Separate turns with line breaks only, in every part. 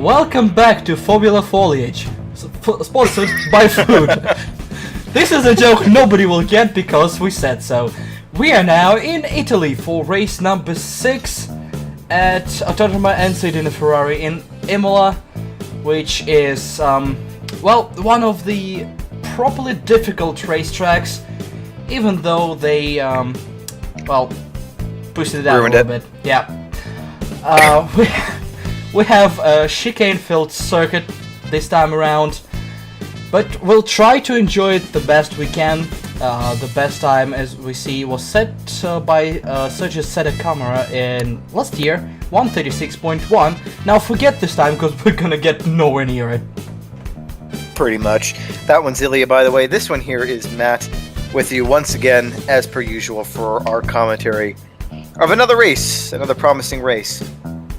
Welcome back to Formula Foliage, sponsored by food. This is a joke nobody will get because we said so. We are now in Italy for race number 6 at Autodromo Enzo Dino Ferrari in Imola, which is, one of the properly difficult racetracks, even though they, pushed it out a little bit. Yeah. We have a chicane-filled circuit this time around, but we'll try to enjoy it the best we can. The best time, as we see, was set by Sergio Setta camera in last year, 136.1. Now forget this time, because we're gonna get nowhere near it.
Pretty much. That one's Ilya, by the way. This one here is Matt, with you once again, as per usual, for our commentary of another race, another promising race.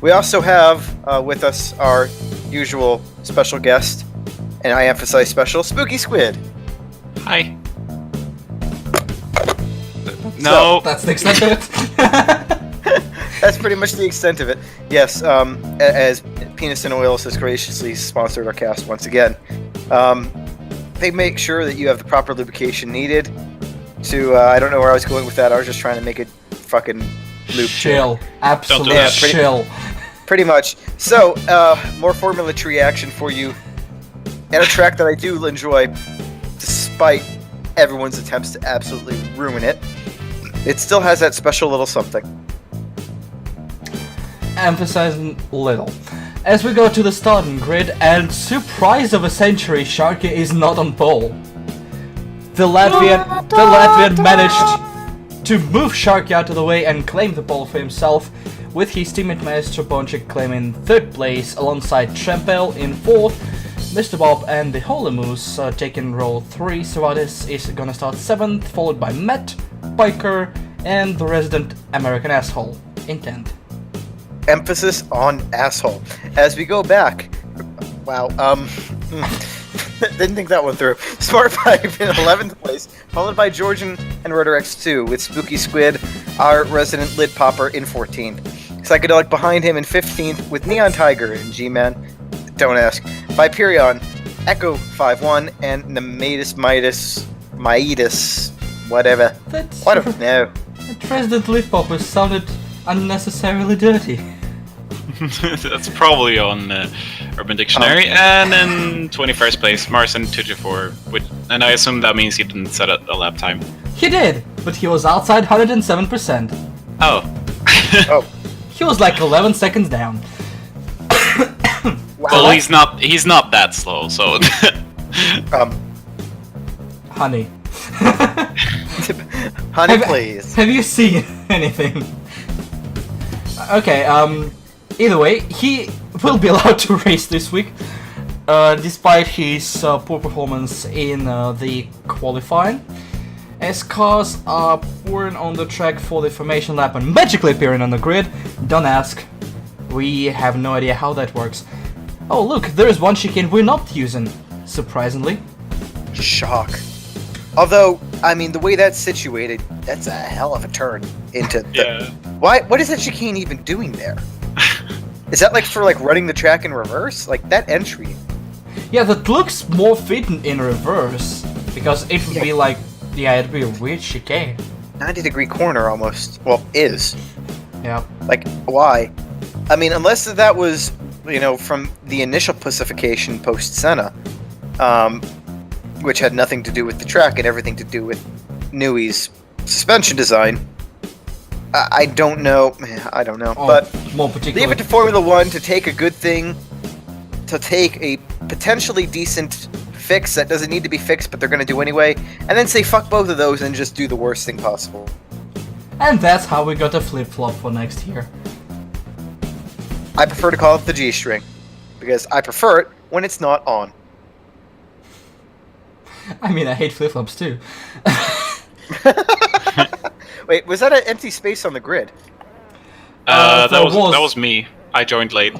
We also have with us our usual special guest, and I emphasize special, Spooky Squid.
Hi. No.
So, that's the extent of it.
That's pretty much the extent of it. Yes, as Penis and Oils has graciously sponsored our cast once again. They make sure that you have the proper lubrication needed to, I don't know where I was going with that, I was just trying to make it fucking loop.
Chill. Absolutely
Yeah,
chill.
Pretty much. So, more Formula Tree action for you, and a track that I do enjoy, despite everyone's attempts to absolutely ruin it. It still has that special little something.
Emphasizing little. As we go to the starting grid, and surprise of a century, Sharky is not on pole. The Latvian managed to move Sharky out of the way and claim the pole for himself, with his teammate Maestro Bončić claiming 3rd place alongside Trempel in 4th. Mr. Bob and the Holy Moose taking row 3. Servatis is gonna start 7th, followed by Matt, Biker, and the resident American asshole in 10th.
Emphasis on asshole. As we go back, wow, didn't think that one through. Smart Pipe in 11th place, followed by Georgian and Rotor X2, with Spooky Squid, our resident lid popper, in 14th. Psychedelic behind him in 15th, with Neon Tiger and G-Man, don't ask, Viperion, Echo 5-1, and Nematus Midas, whatever. I don't know.
That resident lid popper sounded unnecessarily dirty.
That's probably on Urban Dictionary. And then 21st place, Marcin 224, and I assume that means he didn't set a lap time.
He did, but he was outside 107%.
Oh.
Oh.
He was like 11 seconds down.
Wow.
Well, he's not that slow, so.
Honey.
Honey, please.
Have you seen anything? Okay, either way, he will be allowed to race this week, despite his poor performance in the qualifying. As cars are pouring on the track for the formation lap and magically appearing on the grid, don't ask. We have no idea how that works. Oh look, there is one chicane we're not using, surprisingly.
Shock. Although, I mean, the way that's situated, that's a hell of a turn into the...
Yeah.
What is that chicane even doing there? Is that like for running the track in reverse? Like that entry?
Yeah, that looks more fitting in reverse, because it would be like, yeah, it'd be a weird chicane.
90-degree corner almost. Well, is.
Yeah.
Like, why? I mean, unless that was, from the initial pacification post-Senna, which had nothing to do with the track and everything to do with Newey's suspension design. I don't know. But
more particularly,
leave it to Formula One to take a good thing, to take a potentially decent fix that doesn't need to be fixed, but they're going to do anyway, and then say fuck both of those and just do the worst thing possible.
And that's how we got a flip-flop for next year.
I prefer to call it the G-string, because I prefer it when it's not on.
I mean, I hate flip-flops too.
Wait, was that an empty space on the grid?
That was me. I joined late.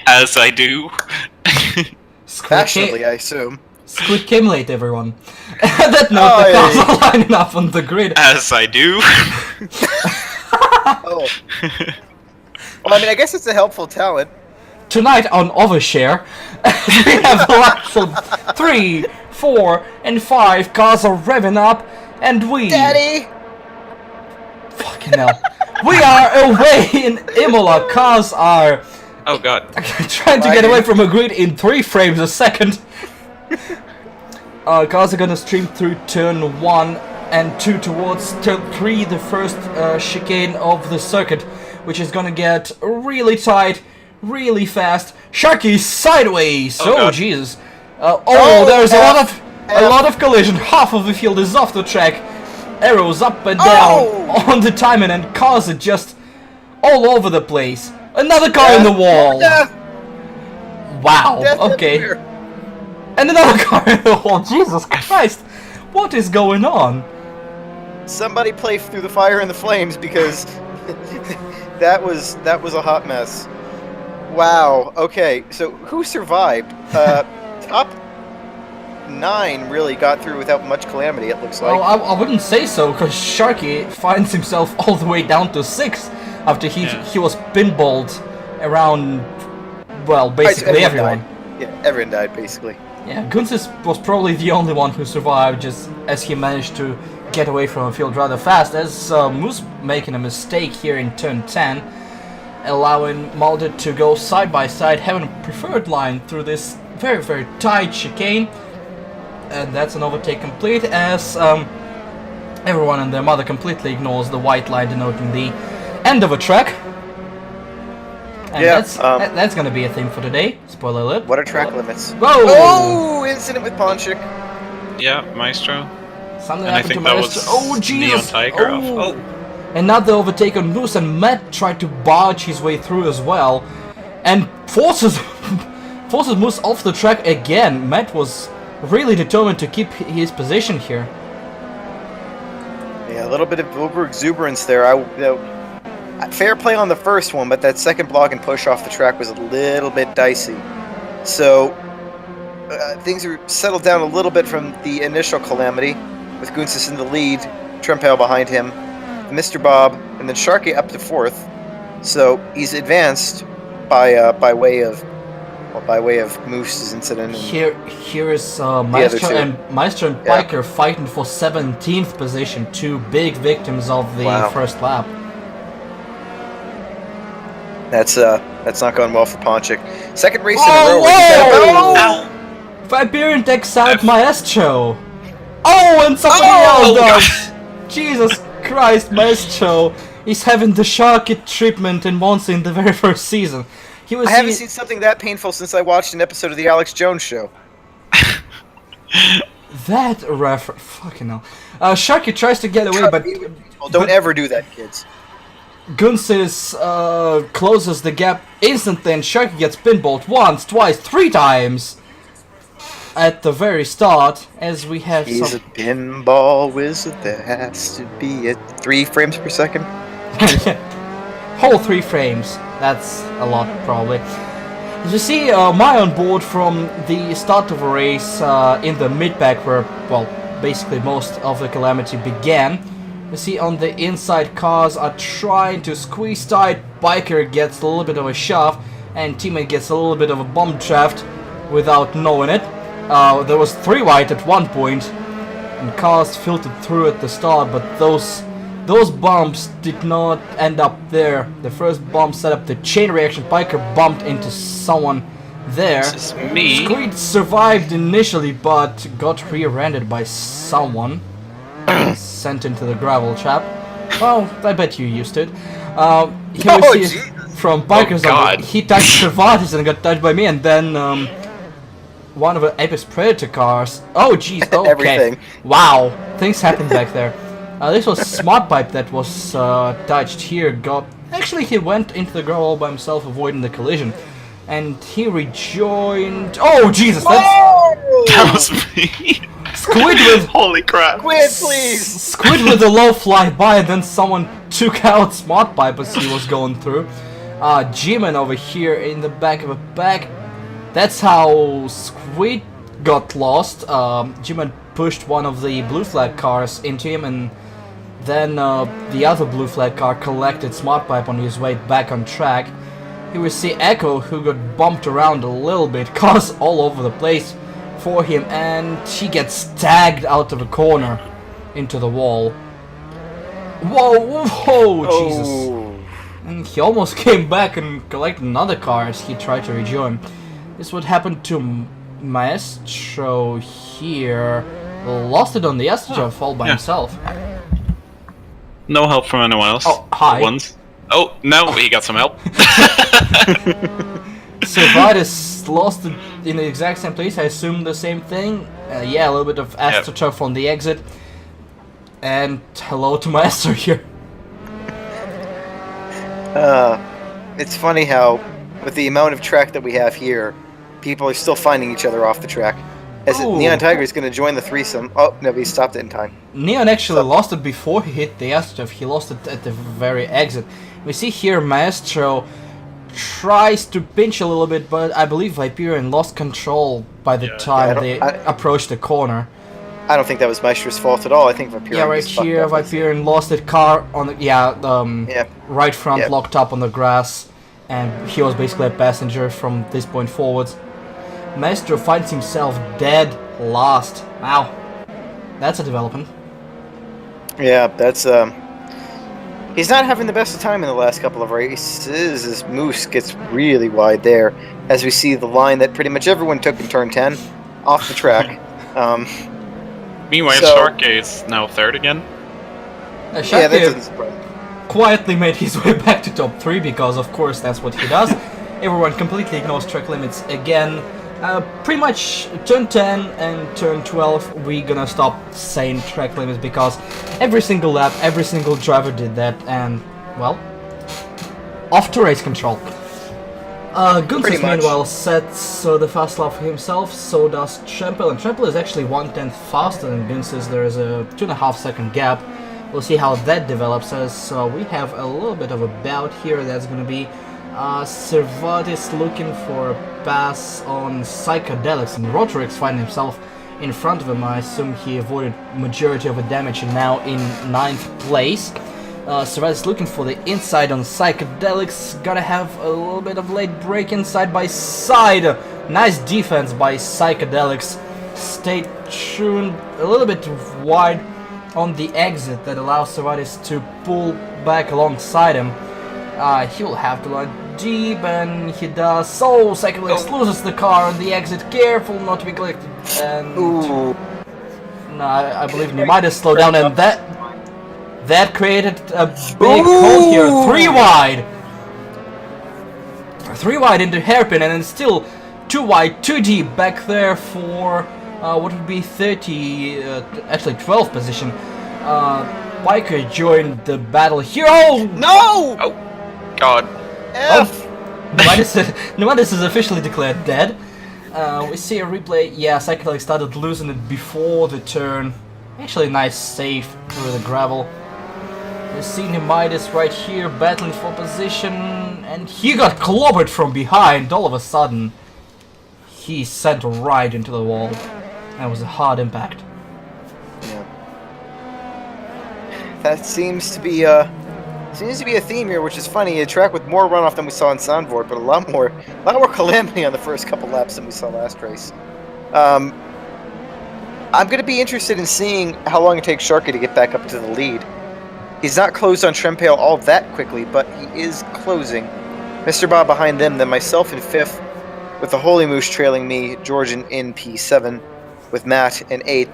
As I do.
Passionately, I assume.
Squid came late, everyone. That note, the cars are lining up on the grid.
As I do.
Oh. Well, I mean, I guess it's a helpful talent.
Tonight on Overshare, we have the actual 3, 4, and 5 cars are revving up, and we...
Daddy!
Fucking hell. We are away in Imola. Cars are
Oh god.
trying to get away from a grid in 3 frames a second. Cars are gonna stream through turn 1 and 2 towards turn 3, the first chicane of the circuit, which is gonna get really really fast. Sharky sideways.
Oh,
Oh,
God.
Jesus. There's a lot of collision. Half of the field is off the track. Arrows up and down on the timing, and cars are just all over the place. Another car in the wall. Wow. Okay. And another car in the wall. Jesus Christ. What is going on?
Somebody play through the fire and the flames, because that was a hot mess. Wow. Okay. So who survived? Top 9 really got through without much calamity. It looks like.
Well, I wouldn't say so, because Sharky finds himself all the way down to 6 after he was pinballed around, well, basically everyone.
Died. Yeah, everyone died basically.
Yeah, Gunsis was probably the only one who survived, just as he managed to get away from the field rather fast, as Moose making a mistake here in turn 10, allowing Mulder to go side by side, having a preferred line through this very tight chicane. And that's an overtake complete, as everyone and their mother completely ignores the white line denoting the end of a track. And
Yeah,
that's gonna be a thing for today. Spoiler alert.
What are track limits?
Whoa!
Oh, incident with Ponchik.
Yeah, Maestro.
Something
And I
happened to
think that
Maestro.
was
Oh,
Neon
Jesus!
Tiger.
Oh. Another overtake on Moose, and Matt tried to barge his way through as well, and forces Moose off the track again. Matt was really determined to keep his position here.
Yeah, a little bit of over exuberance there. Fair play on the first one, but that second block and push off the track was a little bit dicey. So things are settled down a little bit from the initial calamity, with Gunsis in the lead, Trempale behind him, Mr. Bob, and then Sharky up to 4th. So he's advanced by way of Moose's incident. And
Here is Maestro and Piker fighting for 17th position, 2 big victims of the first lap.
That's not going well for Ponchik. Second race in a row.
Viberian takes out Maestro. Oh, and somebody else does. Jesus Christ, Maestro is having the Sharky treatment in Monza in the very first season.
I haven't seen something that painful since I watched an episode of the Alex Jones Show.
That fucking hell. Sharky tries to get away, but
don't ever do that, kids.
Gunsis closes the gap instantly, and Sharky gets pinballed once, twice, 3 times at the very start, as we have
He's a pinball wizard. There has to be at 3 frames per second.
Whole 3 frames. That's a lot, probably. As you see, my on board from the start of a race in the mid-pack, where, well, basically most of the calamity began. You see, on the inside, cars are trying to squeeze tight. Biker gets a little bit of a shove, and teammate gets a little bit of a bump draft without knowing it. There was 3 wide at one point, and cars filtered through at the start, but those bumps did not end up there. The first bump set up the chain reaction. Biker bumped into someone there.
This is me.
Squid survived initially, but got rear-ended by someone. Sent into the gravel trap. Well, I bet you used it. Here we see from Biker's side, he touched Cervantes and got touched by me, and then one of the Apex Predator cars. Oh jeez, okay.
Everything.
Wow, things happened back there. This was Smart Pipe that was touched here. Actually, he went into the gravel by himself, avoiding the collision, and he rejoined. Oh Jesus,
That was me.
Squid with
Holy crap.
Squid, please!
Squid with a low flyby, and then someone took out Smart Pipe as he was going through. G-Man over here in the back of a pack. That's how Squid got lost. G-Man pushed one of the blue flag cars into him, and Then the other blue flag car collected Smart Pipe on his way back on track. Here we see Echo, who got bumped around a little bit, cars all over the place for him, and she gets tagged out of a corner into the wall. Whoa, whoa, Jesus. And he almost came back and collected another car as he tried to rejoin. This is what happened to Maestro here. Lost it on the Assetto all by himself.
No help from anyone else.
Oh, hi.
Once. Oh, no, he got some help.
Servatis lost it in the exact same place. I assume the same thing. Yeah, a little bit of Assetto on the exit. And hello to Maestro here.
It's funny how, with the amount of track that we have here, people are still finding each other off the track. As Neon Tiger is going to join the threesome. Oh, no, he stopped it in time.
Neon actually lost it before he hit the Assetto. He lost it at the very exit. We see here Maestro tries to pinch a little bit, but I believe Viperian lost control by the time they approached the corner.
I don't think that was Maestro's fault at all. I think Viperian
right here, Viperian lost the car on the right front locked up on the grass, and he was basically a passenger from this point forwards. Maestro finds himself dead last. Wow, that's a development.
Yeah, that's he's not having the best of time in the last couple of races. This Moose gets really wide there, as we see the line that pretty much everyone took in turn 10 off the track.
Meanwhile, Shark is now third again.
Shark quietly made his way back to top 3 because, of course, that's what he does. Everyone completely ignores track limits again. Pretty much turn 10 and turn 12 we're gonna stop saying track limits because every single lap, every single driver did that, and well, off to race control. Gunsis meanwhile sets the fast lap for himself, so does Trempel, and Trempel is actually 1/10 faster than Gunsis. There is a 2.5 second gap. We'll see how that develops, as we have a little bit of a bout here. That's gonna be Servatis looking for a pass on Psychedelics, and Rotorix finding himself in front of him. I assume he avoided majority of the damage and now in 9th place. Servatis looking for the inside on Psychedelics. Gotta have a little bit of late break inside by side. Nice defense by Psychedelics. Stay tuned a little bit wide on the exit that allows Servatis to pull back alongside him. He will have to land deep, and he does. So Psychedelics loses the car on the exit. Careful not to be collected. And no, I believe he might have slowed down, and that created a big hole here. 3 wide. 3 wide into hairpin, and then still 2 wide, 2 deep back there for what would be 12th position. Biker joined the battle here. Oh
no!
Oh God!
F.
Numadis is officially declared dead. We see a replay. Yeah, Psychedelic started losing it before the turn. Actually, a nice save through the gravel. We see Nemidis right here battling for position, and he got clobbered from behind. All of a sudden, he sent right into the wall. That was a hard impact.
Yeah. That seems to be a theme here, which is funny. A track with more runoff than we saw in Sandvort, but a lot more calamity on the first couple laps than we saw last race. I'm going to be interested in seeing how long it takes Sharky to get back up to the lead. He's not closed on Trempale all that quickly, but he is closing. Mr. Bob behind them, then myself in 5th, with the Holy Moose trailing me, Georgian in P7, with Matt in 8th.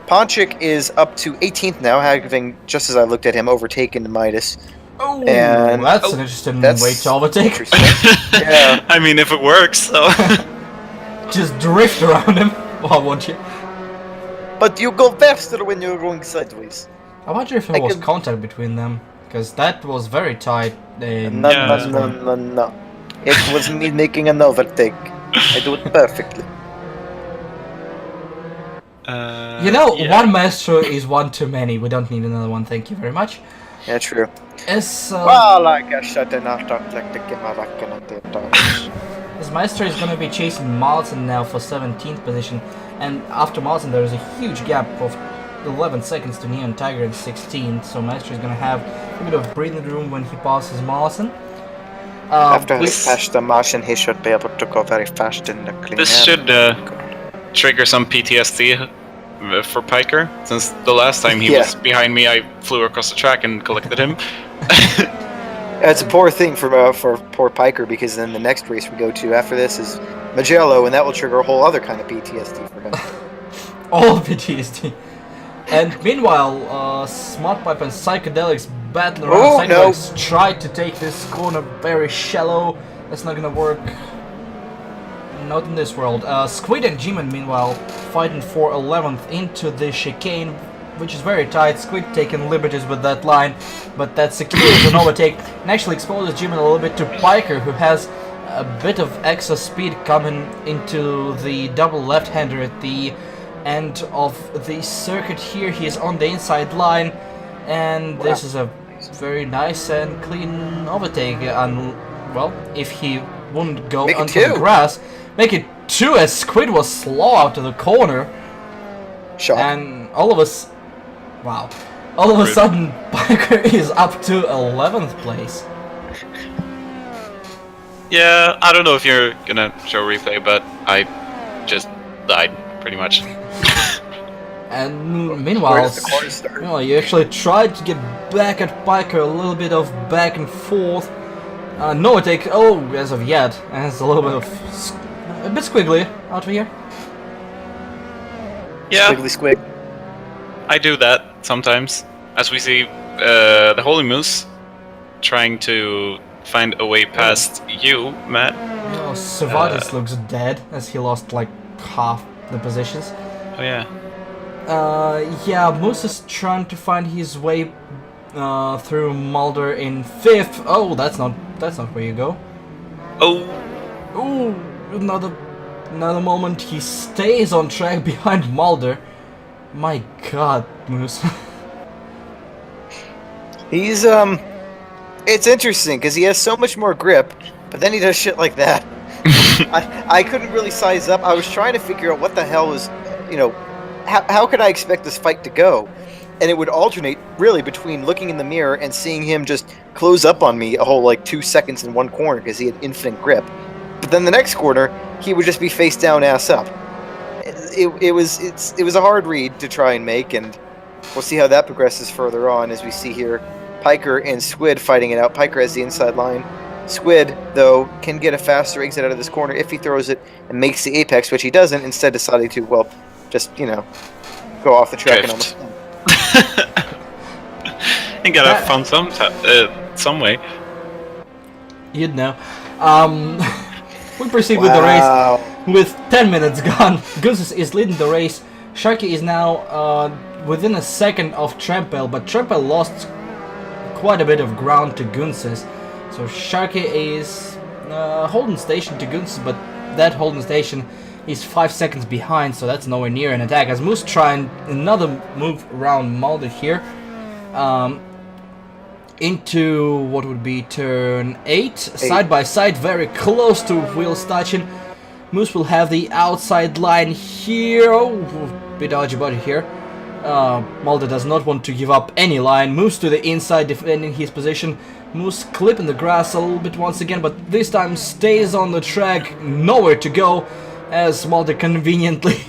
Ponchik is up to 18th now, having, just as I looked at him, overtaken Midas.
Oh, and that's an interesting way to overtake.
Yeah.
I mean, if it works, so.
Just drift around him. Why won't you?
But you go faster when you're going sideways.
I wonder if there was contact between them, because that was very tight.
No. It was me making an overtake. I do it perfectly.
One Maestro is one too many. We don't need another one. Thank you very much.
Yeah, true.
Well,
I guess I did not talk like the
His Maestro is going to be chasing Martin now for 17th position, and after Martin there is a huge gap of 11 seconds to Neon Tiger in 16, so Master is gonna have a bit of breathing room when he passes Marson.
After he passed the Martian, he should be able to go very fast in the clean
This
air.
should trigger some PTSD for Piker, since the last time he was behind me, I flew across the track and collected him.
It's a poor thing for poor Piker, because then the next race we go to after this is Magello, and that will trigger a whole other kind of PTSD for him.
All PTSD. And meanwhile, Smart Pipe and Psychedelics battle around. Psychedelics tried to take this corner very shallow. That's not gonna work. Not in this world. Squid and G-Man meanwhile fighting for 11th into the chicane, which is very tight. Squid taking liberties with that line, but that secures an overtake and actually exposes G-Man a little bit to Piker, who has a bit of extra speed coming into the double left-hander at the end of the circuit here. He is on the inside line, and this is a very nice and clean overtake. And well, if he wouldn't go onto the grass, make it 2 as Squid was slow out of the corner.
Shock.
And all of a sudden, Piker is up to 11th place.
Yeah, I don't know if you're gonna show replay, but I just died, pretty much.
Where
And meanwhile,
does the corner start?
you actually tried to get back at Piker, a little bit of back and forth. No take, as of yet, and it's a little bit of a bit squiggly out of here.
Yeah,
Squiggly squig.
I do that sometimes, as we see the Holy Moose trying to find a way past you, Matt.
Servatis looks dead, as he lost like half the positions.
Oh yeah.
Moose is trying to find his way through Mulder in 5th. Oh, that's not where you go.
Oh.
Ooh, another moment. He stays on track behind Mulder. My God, Moose.
He's it's interesting because he has so much more grip, but then he does shit like that. I couldn't really size up. I was trying to figure out what the hell was, how could I expect this fight to go? And it would alternate really between looking in the mirror and seeing him just close up on me a whole 2 seconds in one corner because he had infinite grip. But then the next corner, he would just be face down, ass up. It was a hard read to try and make, and we'll see how that progresses further on as we see here Piker and Squid fighting it out. Piker has the inside line. Squid, though, can get a faster exit out of this corner if he throws it and makes the apex, which he doesn't, instead deciding to, just, go off the track and almost...
You gotta have fun some way.
You'd know. We proceed with the race with 10 minutes gone. Gunsis is leading the race. Sharky is now within a second of Trampel, but Trampel lost quite a bit of ground to Gunsis. So Sharky is holding station to Gunsis, but that holding station is 5 seconds behind, so that's nowhere near an attack. As Moose trying another move around Mulder here. Into what would be turn 8, side by side, very close to wheels touching. Moose will have the outside line here. Oh, bit dodgy body here. Mulder does not want to give up any line. Moves to the inside, defending his position. Moose clipping the grass a little bit once again, but this time stays on the track, nowhere to go, as Mulder conveniently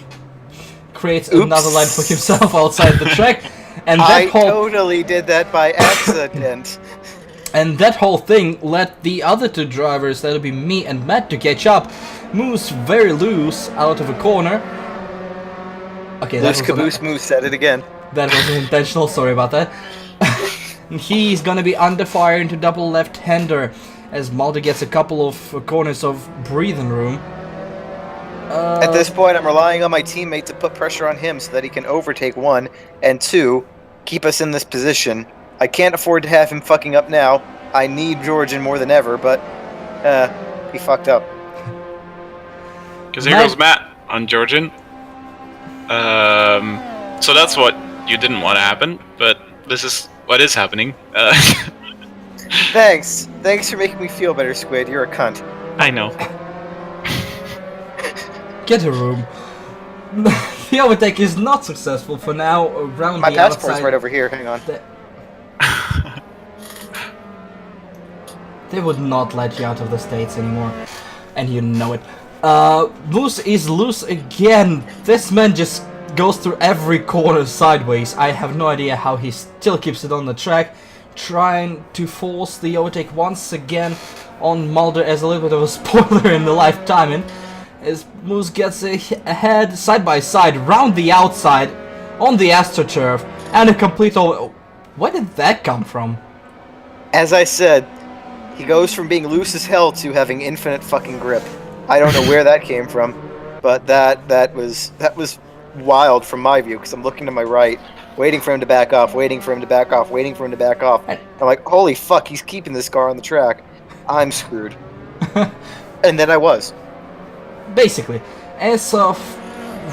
creates another line for himself outside the track. And that
totally did that by accident.
And that whole thing led the other two drivers, that would be me and Matt, to catch up. Moose very loose out of a corner. Okay,
Loose caboose Moose said it again.
That wasn't intentional, sorry about that. He's gonna be under fire into double left-hander as Mulder gets a couple of corners of breathing room.
At this point, I'm relying on my teammate to put pressure on him so that he can overtake 1, and 2, keep us in this position. I can't afford to have him fucking up now. I need Georgian more than ever, but he fucked up.
Because here goes Matt on Georgian. So that's what you didn't want to happen, but this is what is happening.
Thanks for making me feel better, Squid. You're a cunt.
I know.
Get a room. The overtake is not successful for now. Around
My
the
passport's
outside.
right over here. Hang on.
They would not let you out of the States anymore. And you know it. Moose is loose again. This man just goes through every corner sideways. I have no idea how he still keeps it on the track. Trying to force the overtake once again on Mulder as a little bit of a spoiler in the live timing. As Moose gets ahead side by side round the outside on the AstroTurf and a complete where did that come from?
As I said, he goes from being loose as hell to having infinite fucking grip. I don't know where that came from, but that was wild from my view, because I'm looking to my right, waiting for him to back off, waiting for him to back off, waiting for him to back off. I'm like, holy fuck, he's keeping this car on the track. I'm screwed. And then I was.
Basically, as of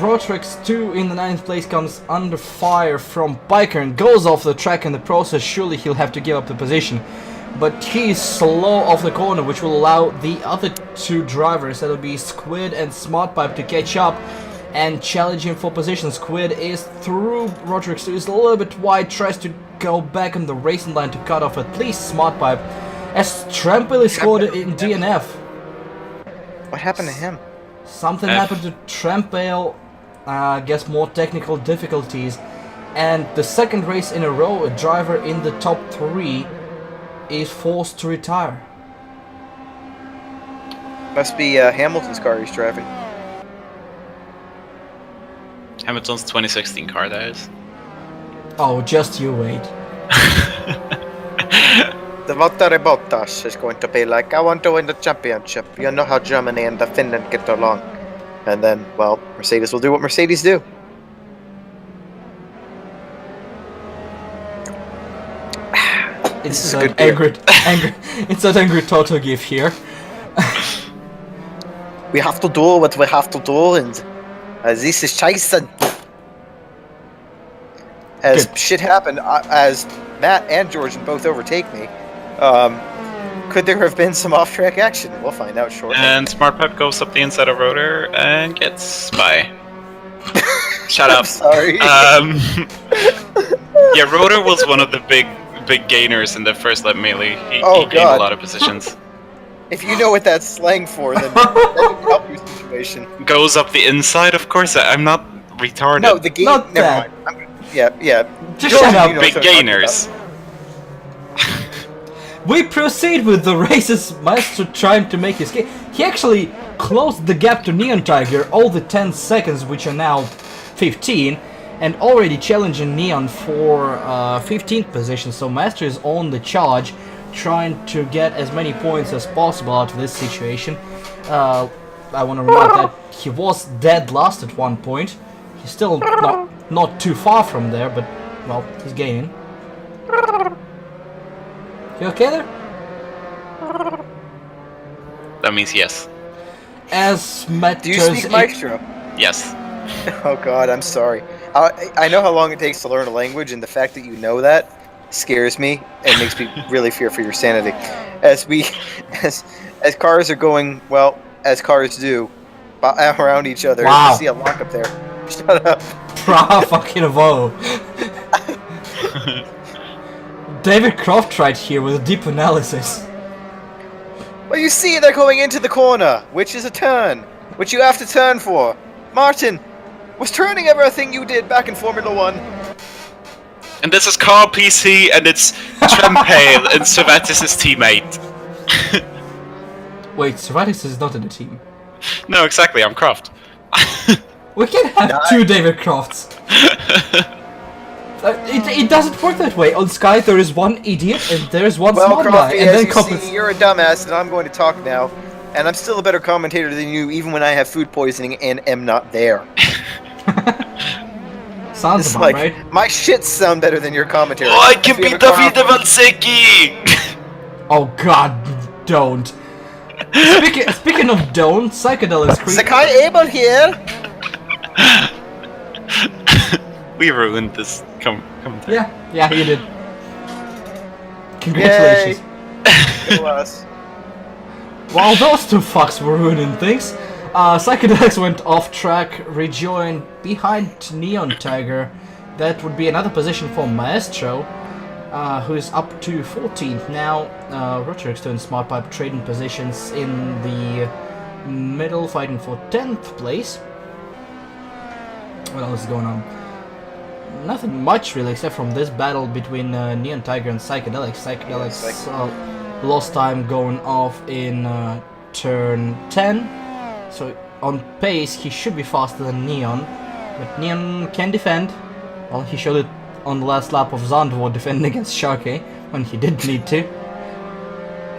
Rotrix 2 in the 9th place comes under fire from Biker and goes off the track in the process. Surely he'll have to give up the position. But he's slow off the corner, which will allow the other two drivers, that'll be Squid and Smartpipe, to catch up and challenge him for position. Squid is through Rotrix 2, is a little bit wide, tries to go back on the racing line to cut off at least Smartpipe, as Trample is scored in DNF.
What happened to him?
Something happened to Trample, I guess more technical difficulties, and the second race in a row, a driver in the top 3 is forced to retire.
Must be Hamilton's car he's driving.
Hamilton's 2016 car, that is.
Oh, just you wait.
The Valtteri Bottas is going to be like, I want to win the championship. You know how Germany and the Finland get along. And then, well, Mercedes will do what Mercedes do.
It's an angry, it's an angry Toto gif here.
We have to do what we have to do, and this is Tyson. As
Good.
shit happened, as Matt and Georgian both overtake me, could there have been some off-track action? We'll find out shortly.
And Smartpipe goes up the inside of Rotor and gets by. Shut up.
I'm sorry.
Yeah, Rotor was one of the big gainers in the first lap melee. He gained a lot of positions.
If you know what that's slang for, then that would help your situation.
Goes up the inside, of course. I'm not retarded.
No, the gain.
Not
Never
that.
mind. Yeah.
Just shut up.
You know
Big
what I'm talking
gainers.
We proceed with the race's master trying to make his game. He actually closed the gap to Neon Tiger, all the 10 seconds, which are now 15, and already challenging Neon for 15th position. So Master is on the charge, trying to get as many points as possible out of this situation. I want to remind that he was dead last at one point. He's still not too far from there, but well, he's gaining. You okay there?
That means yes.
As Matt
Do you
turns
speak Maestro?
Yes.
Oh god, I'm sorry. I know how long it takes to learn a language, and the fact that you know that scares me and makes me really fear for your sanity. As cars are going, well, as cars do, around each other.
Wow.
I see a lock up there. Shut up.
fucking evolve. David Croft right here with a deep analysis.
Well, you see, they're going into the corner, which is a turn, which you have to turn for. Martin was turning everything you did back in Formula 1.
And this is Car PC, and it's Trempale and Servatis' teammate.
Wait, Servatis is not in the team.
No, exactly, I'm Croft.
We can have two David Crofts. It doesn't work that way. On Sky there is one idiot and there's one smart guy.
Crofty,
And then
as you see, you're a dumbass, and I'm going to talk now. And I'm still a better commentator than you, even when I have food poisoning and am not there.
Sounds
It's
about
like,
right.
my shits sound better than your commentary.
Oh, I
If
can
you
beat
have a car-
Davide Valsecchi!
Oh god, don't. Speaking of don't, Psychedelics Creep.
Sakai Abel here!
We ruined this commentary.
Yeah, you did. Congratulations.
Go us.
While those two fucks were ruining things, Psychedelics went off track, rejoined behind Neon Tiger. That would be another position for Maestro, who is up to 14th now. Rotorix and Smart Pipe trading positions in the middle, fighting for 10th place. What else is going on? Nothing much really, except from this battle between Neon Tiger and Psychedelics. Psychedelics lost time going off in turn 10, so on pace he should be faster than Neon, but Neon can defend. Well, he showed it on the last lap of Zandvoort defending against Sharkey when he did need to.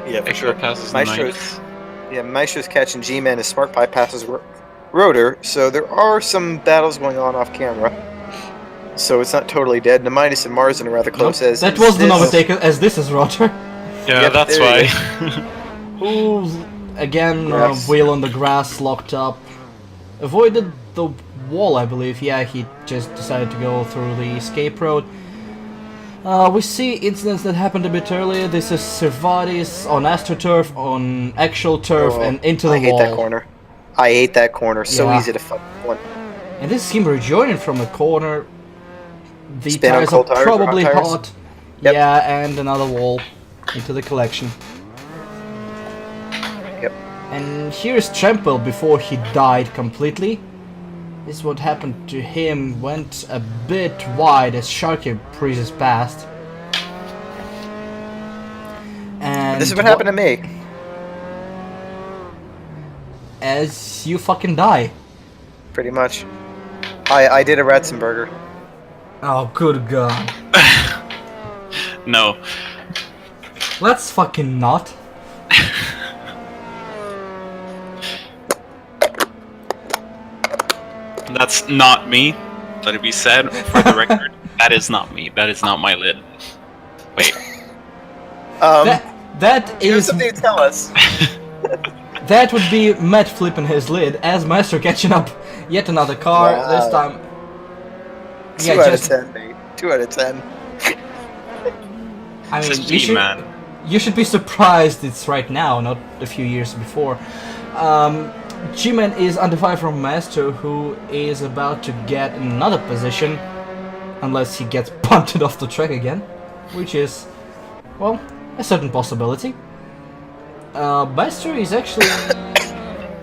Yeah, for sure.
Passes
Maestro's catching G-Man as Smart Pipe passes Rotor, so there are some battles going on off camera. So it's not totally dead. Neminus and Mars are rather close.
Nope,
As
that was the overtaker, as this is Rotor.
Yeah,
Yep,
that's
there
why.
Who's again
Grass.
wheel on the grass, locked up. Avoided the wall, I believe. Yeah, he just decided to go through the escape road. We see incidents that happened a bit earlier. This is Cervadis on AstroTurf, on actual turf, and into the
I hate
wall.
that corner. I hate that corner. So
Yeah.
easy to fuck one.
And this is him rejoining from the corner. The
Spin on
tires are
cold tires or hot
probably
tires?
hot.
Yep.
Yeah, and another wall into the collection.
Yep.
And here's Trempel before he died completely. This is what happened to him. Went a bit wide as Sharky breezes past. And
This is what happened to me.
As you fucking die.
Pretty much. I did a Ratzenberger.
Oh, good god.
No.
Let's fucking not.
That's not me. Let it be said for the record. That is not me. That is not my lid. Wait.
That
Here's
is
something to tell us.
that would be Matt flipping his lid as Maestro catching up yet another car.
Wow.
This time.
2 out of 10, mate. 2 out of 10.
I mean,
It's a G-Man.
you should be surprised it's right now, not a few years before. G-Man is under fire from Maestro, who is about to get another position, unless he gets punted off the track again, which is, well, a certain possibility. Maestro is actually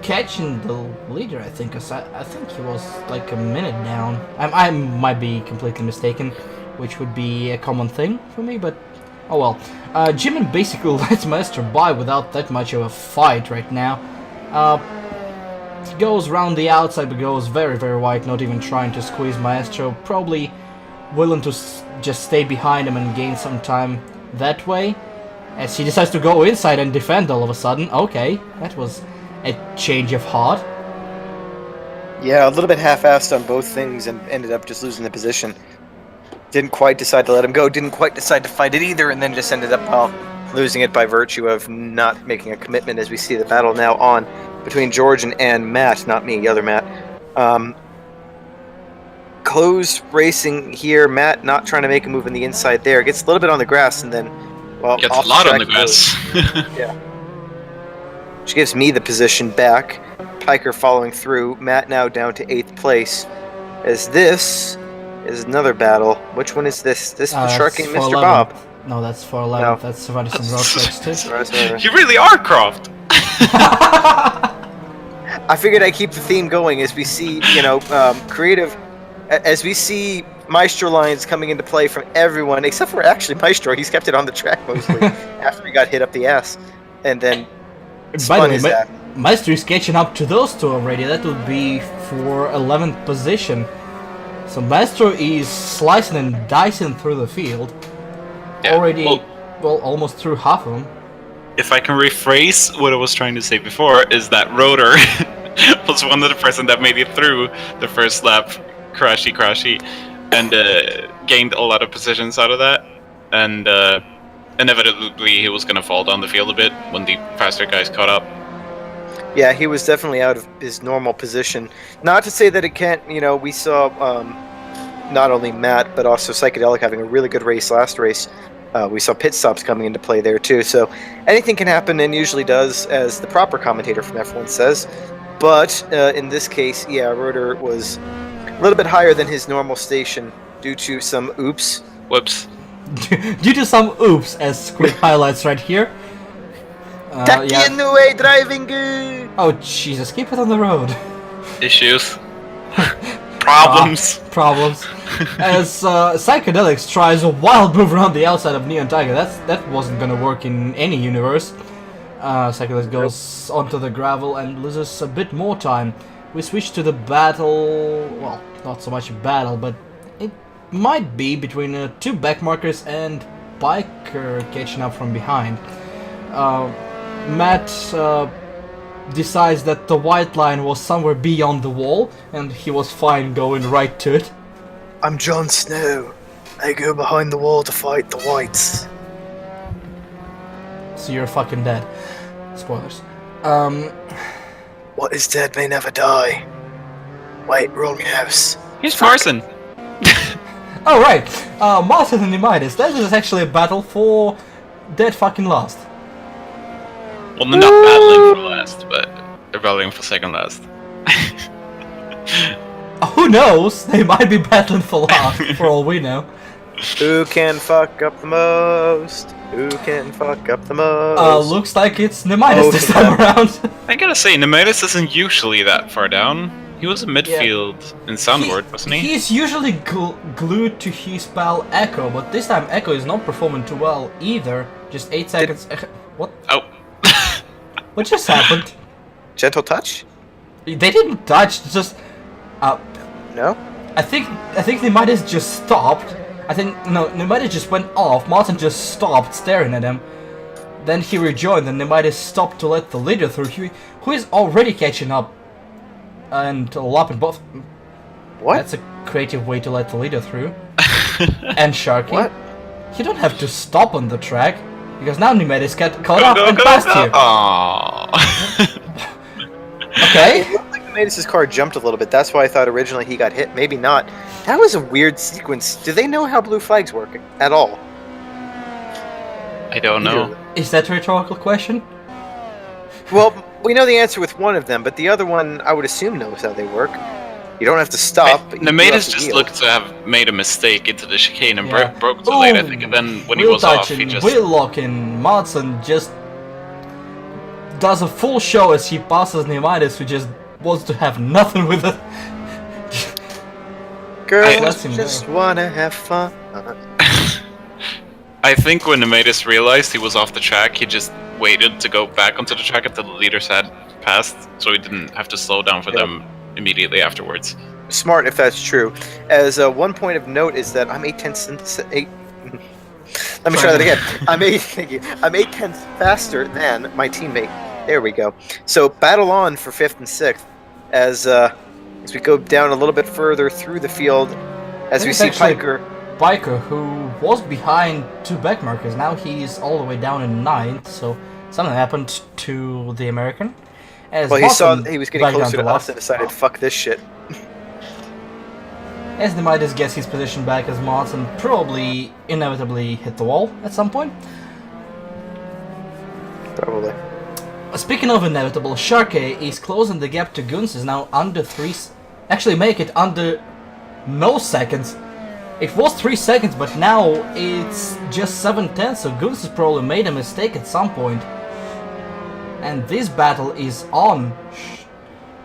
catching the leader, I think, 'cause I think he was like a minute down. I might be completely mistaken, which would be a common thing for me, but oh well. G-Man basically lets Maestro by without that much of a fight right now. He goes round the outside, but goes very, very wide, not even trying to squeeze Maestro. Probably willing to just stay behind him and gain some time that way. As he decides to go inside and defend all of a sudden. Okay, that was a change of heart.
Yeah, a little bit half-assed on both things and ended up just losing the position. Didn't quite decide to let him go, didn't quite decide to fight it either, and then just ended up, well, losing it by virtue of not making a commitment, as we see the battle now on between Georgian and Matt, not me, the other Matt. Close racing here, Matt not trying to make a move in the inside there. Gets a little bit on the grass and then, well,
Gets
off
a lot on
track
the grass.
Yeah. Which gives me the position back. Piker following through. Matt now down to 8th place. As this is another battle. Which one is this? This is the Sharky and Mr.
411.
Bob.
No, that's 411.
No.
That's Cervantes and Road 6
You really are Croft.
I figured I'd keep the theme going as we see, creative, as we see Maestro lines coming into play from everyone, except for actually Maestro. He's kept it on the track mostly after he got hit up the ass. And then
By
spun
the
his
way,
ass.
Maestro is catching up to those two already. That would be for 11th position. So Maestro is slicing and dicing through the field.
Yeah,
Already,
well,
almost through half of them.
if I can rephrase what I was trying to say before, is that Rotor was one of the person that made it through the first lap, crashy, and gained a lot of positions out of that, and inevitably he was going to fall down the field a bit when the faster guys caught up.
Yeah, he was definitely out of his normal position. Not to say that it can't, we saw not only Matt, but also Psychedelic having a really good race last race. We saw pit stops coming into play there too. So anything can happen and usually does, as the proper commentator from F1 says. But in this case, yeah, Rotor was a little bit higher than his normal station due to some oops.
Whoops.
Due to some oops, as Squid highlights right here.
Taki in the way driving.
Oh Jesus, keep it on the road.
Issues. Problems.
Problems. As Psychedelics tries a wild move around the outside of Neon Tiger, that wasn't gonna work in any universe. Psychedelics goes onto the gravel and loses a bit more time. We switch to the battle, well, not so much a battle, but it might be between two backmarkers and Biker catching up from behind. Matt decides that the white line was somewhere beyond the wall, and he was fine going right to it.
I'm Jon Snow. I go behind the wall to fight the whites.
So you're fucking dead. Spoilers.
What is dead may never die. Wait, wrong house.
He's Carson.
Oh right, Martin and Nemitis. That is actually a battle for dead fucking last.
Well, they're not battling for last, but they're battling for second last.
Who knows? They might be battling for last, for all we know.
Who can fuck up the most? Who can fuck up the most?
Looks like it's Nemitis this time around.
I gotta say, Nemitis isn't usually that far down. He was in midfield in Soundboard, wasn't he?
He's usually glued to his pal Echo, but this time Echo is not performing too well either. Just 8 seconds. What?
Oh.
What just happened?
Gentle touch?
They didn't touch. Just.
No?
I think Nemitis just stopped. Nemitis just went off. Martin just stopped staring at him. Then he rejoined, and Nemitis stopped to let the leader through. Who is already catching up and lapping both.
What?
That's a creative way to let the leader through. And Sharky.
What?
You don't have to stop on the track, because now Nemitis got caught up and passed you.
Aww.
Okay. It looked like Nemitis' car jumped a little bit. That's why I thought originally he got hit. Maybe not. That was a weird sequence. Do they know how blue flags work at all?
I don't know.
Is that a rhetorical question?
Well, we know the answer with one of them, but the other one, I would assume, knows how they work. You don't have to stop. But
Nemitis just looked to have made a mistake into the chicane and
Yeah.
broke too late, I think, and then when he was off, he just...
Wheel locking, Madsen just does a full show as he passes Nemitis, who just wants to have nothing with it.
Girls just wanna have fun.
I think when Nemitis realized he was off the track, he just waited to go back onto the track until the leaders had passed, so he didn't have to slow down for them immediately afterwards.
Smart, if that's true. As one point of note is that I'm 8/10. Let me try that again. Thank you. I'm 8/10 faster than my teammate. There we go. So battle on for 5th and 6th as we go down a little bit further through the field, as we see
Biker, who was behind two backmarkers, now he's all the way down in 9th. So something happened to the American. As
well, he saw he was getting closer to us
last.
and decided, fuck this shit.
As Nemitis gets his position back, as Martin probably inevitably hit the wall at some point.
Probably.
Speaking of inevitable, Sharkey is closing the gap to Guns, is now under 3... Actually make it under no seconds. It was 3 seconds, but now it's just 7/10, so Guns has probably made a mistake at some point. And this battle is on.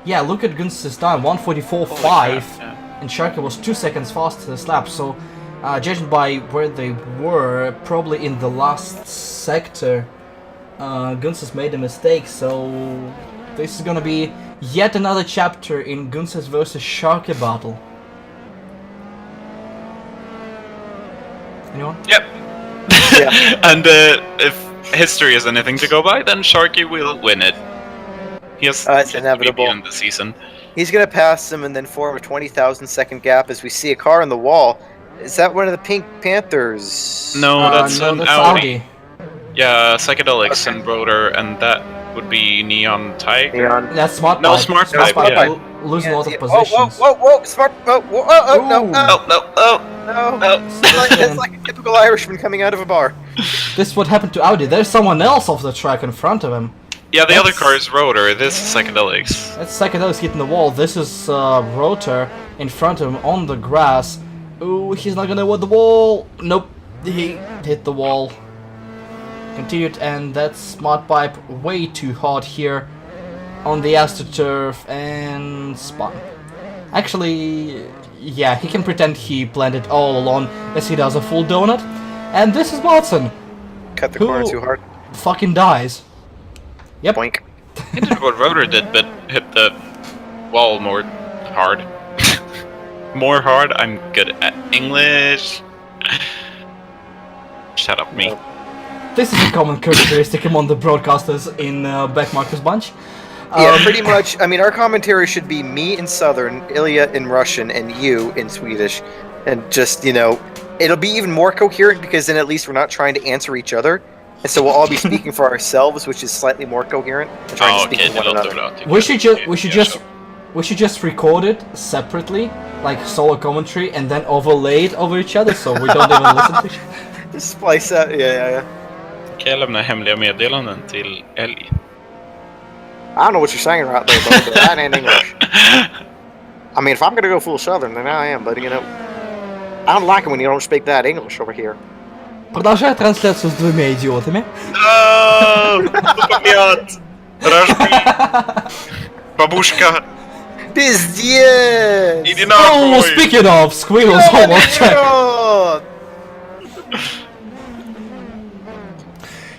Yeah, look at Guns' time, 1:44.5, and Sharkey was 2 seconds faster this lap, so judging by where they were, probably in the last sector, Guns has made a mistake, so this is gonna be yet another chapter in Guns versus Sharkey battle. Anyone?
Yep.
Yeah.
And if history is anything to go by, then Sharky will win it. He has
it's inevitable
in the season.
He's gonna pass him and then form a 20,000 second gap as we see a car on the wall. Is that one of the Pink Panthers?
No, that's an
that's
Audi. Yeah, Psychedelics and Rotor, and that would be Neon Tiger.
Neon.
That's Smart
No,
Pipe.
Smart Pipe, yeah.
Losing a lot of
Yeah.
positions.
Whoa, smart. No,
Oh, no, oh,
no.
oh.
It's like a typical Irishman coming out of a bar.
This is what happened to Audi. There's someone else off the track in front of him.
Yeah, the other car is Rotor. This is Psychedelics.
That's Psychedelics hitting the wall. This is Rotor in front of him on the grass. Ooh, he's not gonna hit the wall. Nope, he hit the wall. Continued, and that smart pipe way too hard here on the AstroTurf and spun. Actually, yeah, he can pretend he planned it all along as he does a full donut. And this is Watson.
Cut the corner too hard.
Fucking dies. Yep.
Boink.
He did what Rotor did, but hit the wall more hard. More hard? I'm good at English. Shut up, me.
This is a common characteristic among the broadcasters in Backmarker's Bunch.
Yeah, pretty much. I mean, our commentary should be me in Southern, Ilya in Russian, and you in Swedish. And just, you know, it'll be even more coherent because then at least we're not trying to answer each other. And so we'll all be speaking for ourselves, which is slightly more coherent. And trying to speak for one another.
We should just record it separately, like solo commentary, and then overlay it over each other so we don't even listen to each other.
Just splice out, yeah.
Kan jag lämna hemliga meddelanden till Älg?
I don't know what you're saying right there, buddy, but that ain't English. I mean, if I'm gonna go full Southern, then I am, but you know, I don't like it when you don't speak that English over here.
Продолжай трансляцию с двумя идиотами.
Нет! Рожки! Бабушка!
Пиздец!
Иди
Oh,
нахуй!
speaking of, Squirrel's almost checked.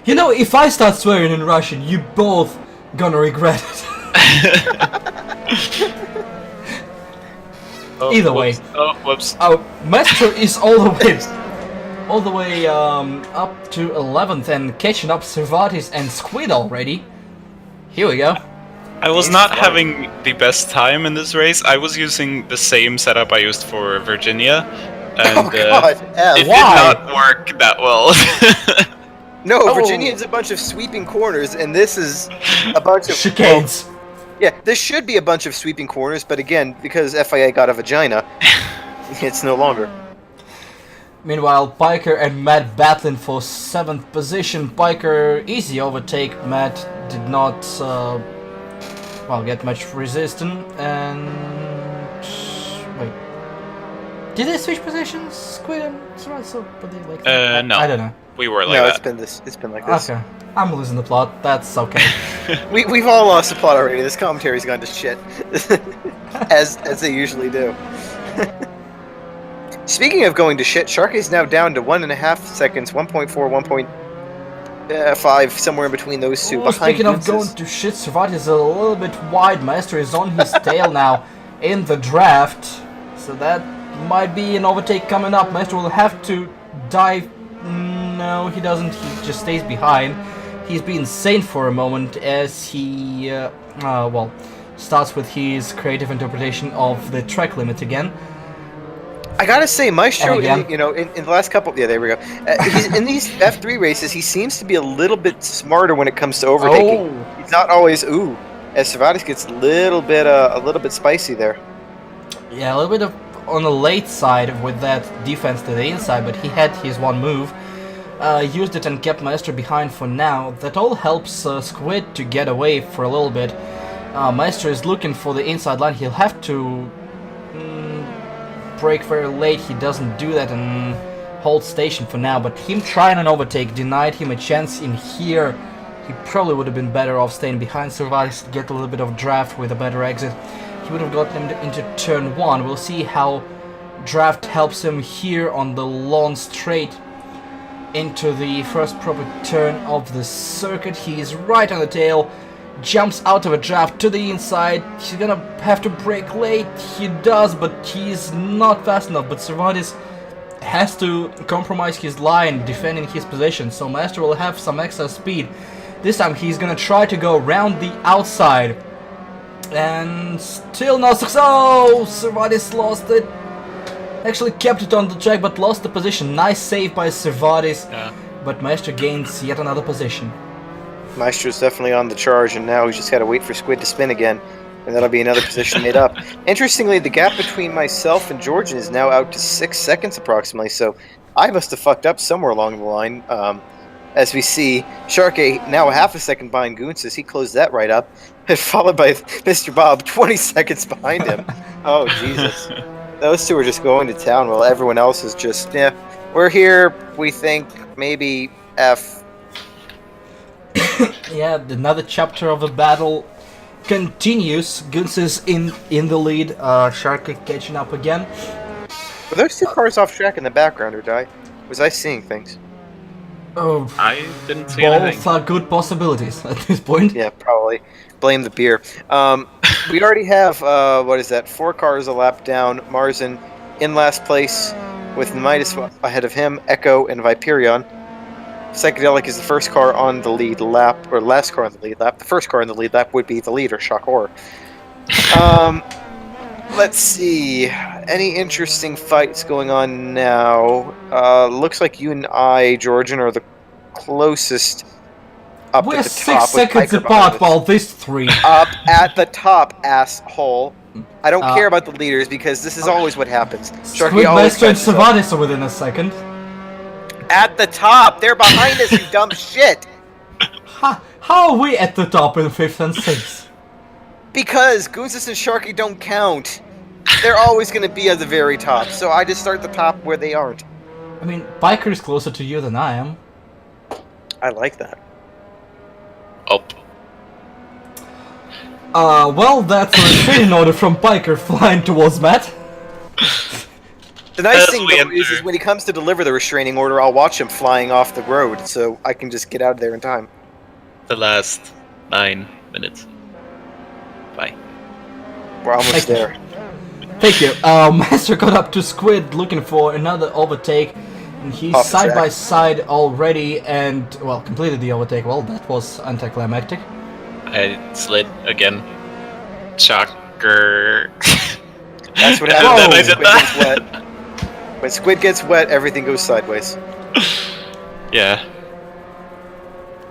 You know, if I start swearing in Russian, you both gonna regret it. Either way.
Oh, whoops.
Master is all the way up to 11th and catching up Cervatis and Squid already. Here we go.
I was not having the best time in this race. I was using the same setup I used for Virginia, and it did not work that well.
No, Virginia is a bunch of sweeping corners, and this is a bunch of
chicanes.
Yeah, this should be a bunch of sweeping corners, but again, because FIA got a vagina, it's no longer.
Meanwhile, Piker and Matt battling for 7th position. Piker easy overtake. Matt did not get much resistance. And wait, did they switch positions? Squid and Serato, but they like
no.
I don't know.
We were like
no,
that.
It's been like this.
Okay, I'm losing the plot. That's okay.
We've all lost the plot already. This commentary's gone to shit, as they usually do. Speaking of going to shit, Shark is now down to 1.5 seconds, 1.4, 1.5, somewhere in between those two.
Speaking of going to shit, Servat is a little bit wide. Maestro is on his tail now in the draft, so that might be an overtake coming up. Maestro will have to dive. No, he doesn't. He just stays behind. He's being insane for a moment as he, starts with his creative interpretation of the track limit again.
I gotta say, Maestro, in the last couple, there we go. He's in these F3 races, he seems to be a little bit smarter when it comes to overtaking.
Oh.
He's not always as Cervatis gets a little bit spicy there.
Yeah, a little bit of on the late side with that defense to the inside, but he had his one move, used it and kept Maestro behind for now. That all helps Squid to get away for a little bit. Maestro is looking for the inside line. He'll have to brake very late. He doesn't do that and hold station for now, but him trying an overtake denied him a chance in here. He probably would have been better off staying behind Cervatis to get a little bit of draft with a better exit. He would have gotten him into turn 1. We'll see how draft helps him here on the long straight into the first proper turn of the circuit. He is right on the tail, jumps out of a draft to the inside. He's gonna have to brake late. He does, but he's not fast enough. But Cervatis has to compromise his line defending his position, so Master will have some extra speed. This time he's gonna try to go around the outside. And still no success. Oh, Cervatis lost it. Actually kept it on the track, but lost the position. Nice save by Cervatis.
Yeah.
But Maestro gains yet another position.
Maestro's definitely on the charge, and now he's just got to wait for Squid to spin again, and that'll be another position made up. Interestingly, the gap between myself and Georgian is now out to 6 seconds approximately, so I must have fucked up somewhere along the line. as we see Sharkey now a half a second behind Goonsis. He closed that right up, and followed by Mr. Bob 20 seconds behind him. Oh, Jesus. Those two are just going to town while everyone else is just, we're here, we think, maybe F.
Yeah, another chapter of the battle continues. Guns is in the lead. Sharky catching up again.
Were those two cars off track in the background, or was I seeing things?
Oh,
I didn't see
both
anything.
are good possibilities at this point.
Yeah, probably. Blame the beer. We already have, 4 cars a lap down. Marzen in last place with Midas ahead of him, Echo, and Viperion. Psychedelic is the first car on the lead lap, or last car on the lead lap. The first car on the lead lap would be the leader, shock horror. Let's see. Any interesting fights going on now? Looks like you and I, Georgian, are the closest up
We're
at the
6
top. with
seconds
Piker behind
apart
us.
while these 3.
Up at the top, asshole. I don't care about the leaders because this is always what happens. Sharky always
Squidmaster and
catches up.
Savadis are within a second.
At the top! They're behind us, you dumb shit!
How are we at the top in 5th and 6th?
Because Goonsis and Sharky don't count. They're always going to be at the very top, so I just start the top where they aren't.
I mean, Biker is closer to you than I am.
I like that.
Up.
Well, that's a restraining order from Biker flying towards Matt.
The nice
As
thing,
we
though, is
enter-
when he comes to deliver the restraining order, I'll watch him flying off the road, so I can just get out of there in time.
The last 9 minutes. Bye.
We're almost
Thank you.
there.
Thank you. Master got up to Squid looking for another overtake. And he's
Off the
side
track.
by side already and, well, completed the overtake. Well, that was anticlimactic.
I slid again. Shocker.
That's what
And
happens
then I
when
did
Squid
that.
gets wet. When Squid gets wet, everything goes sideways.
Yeah.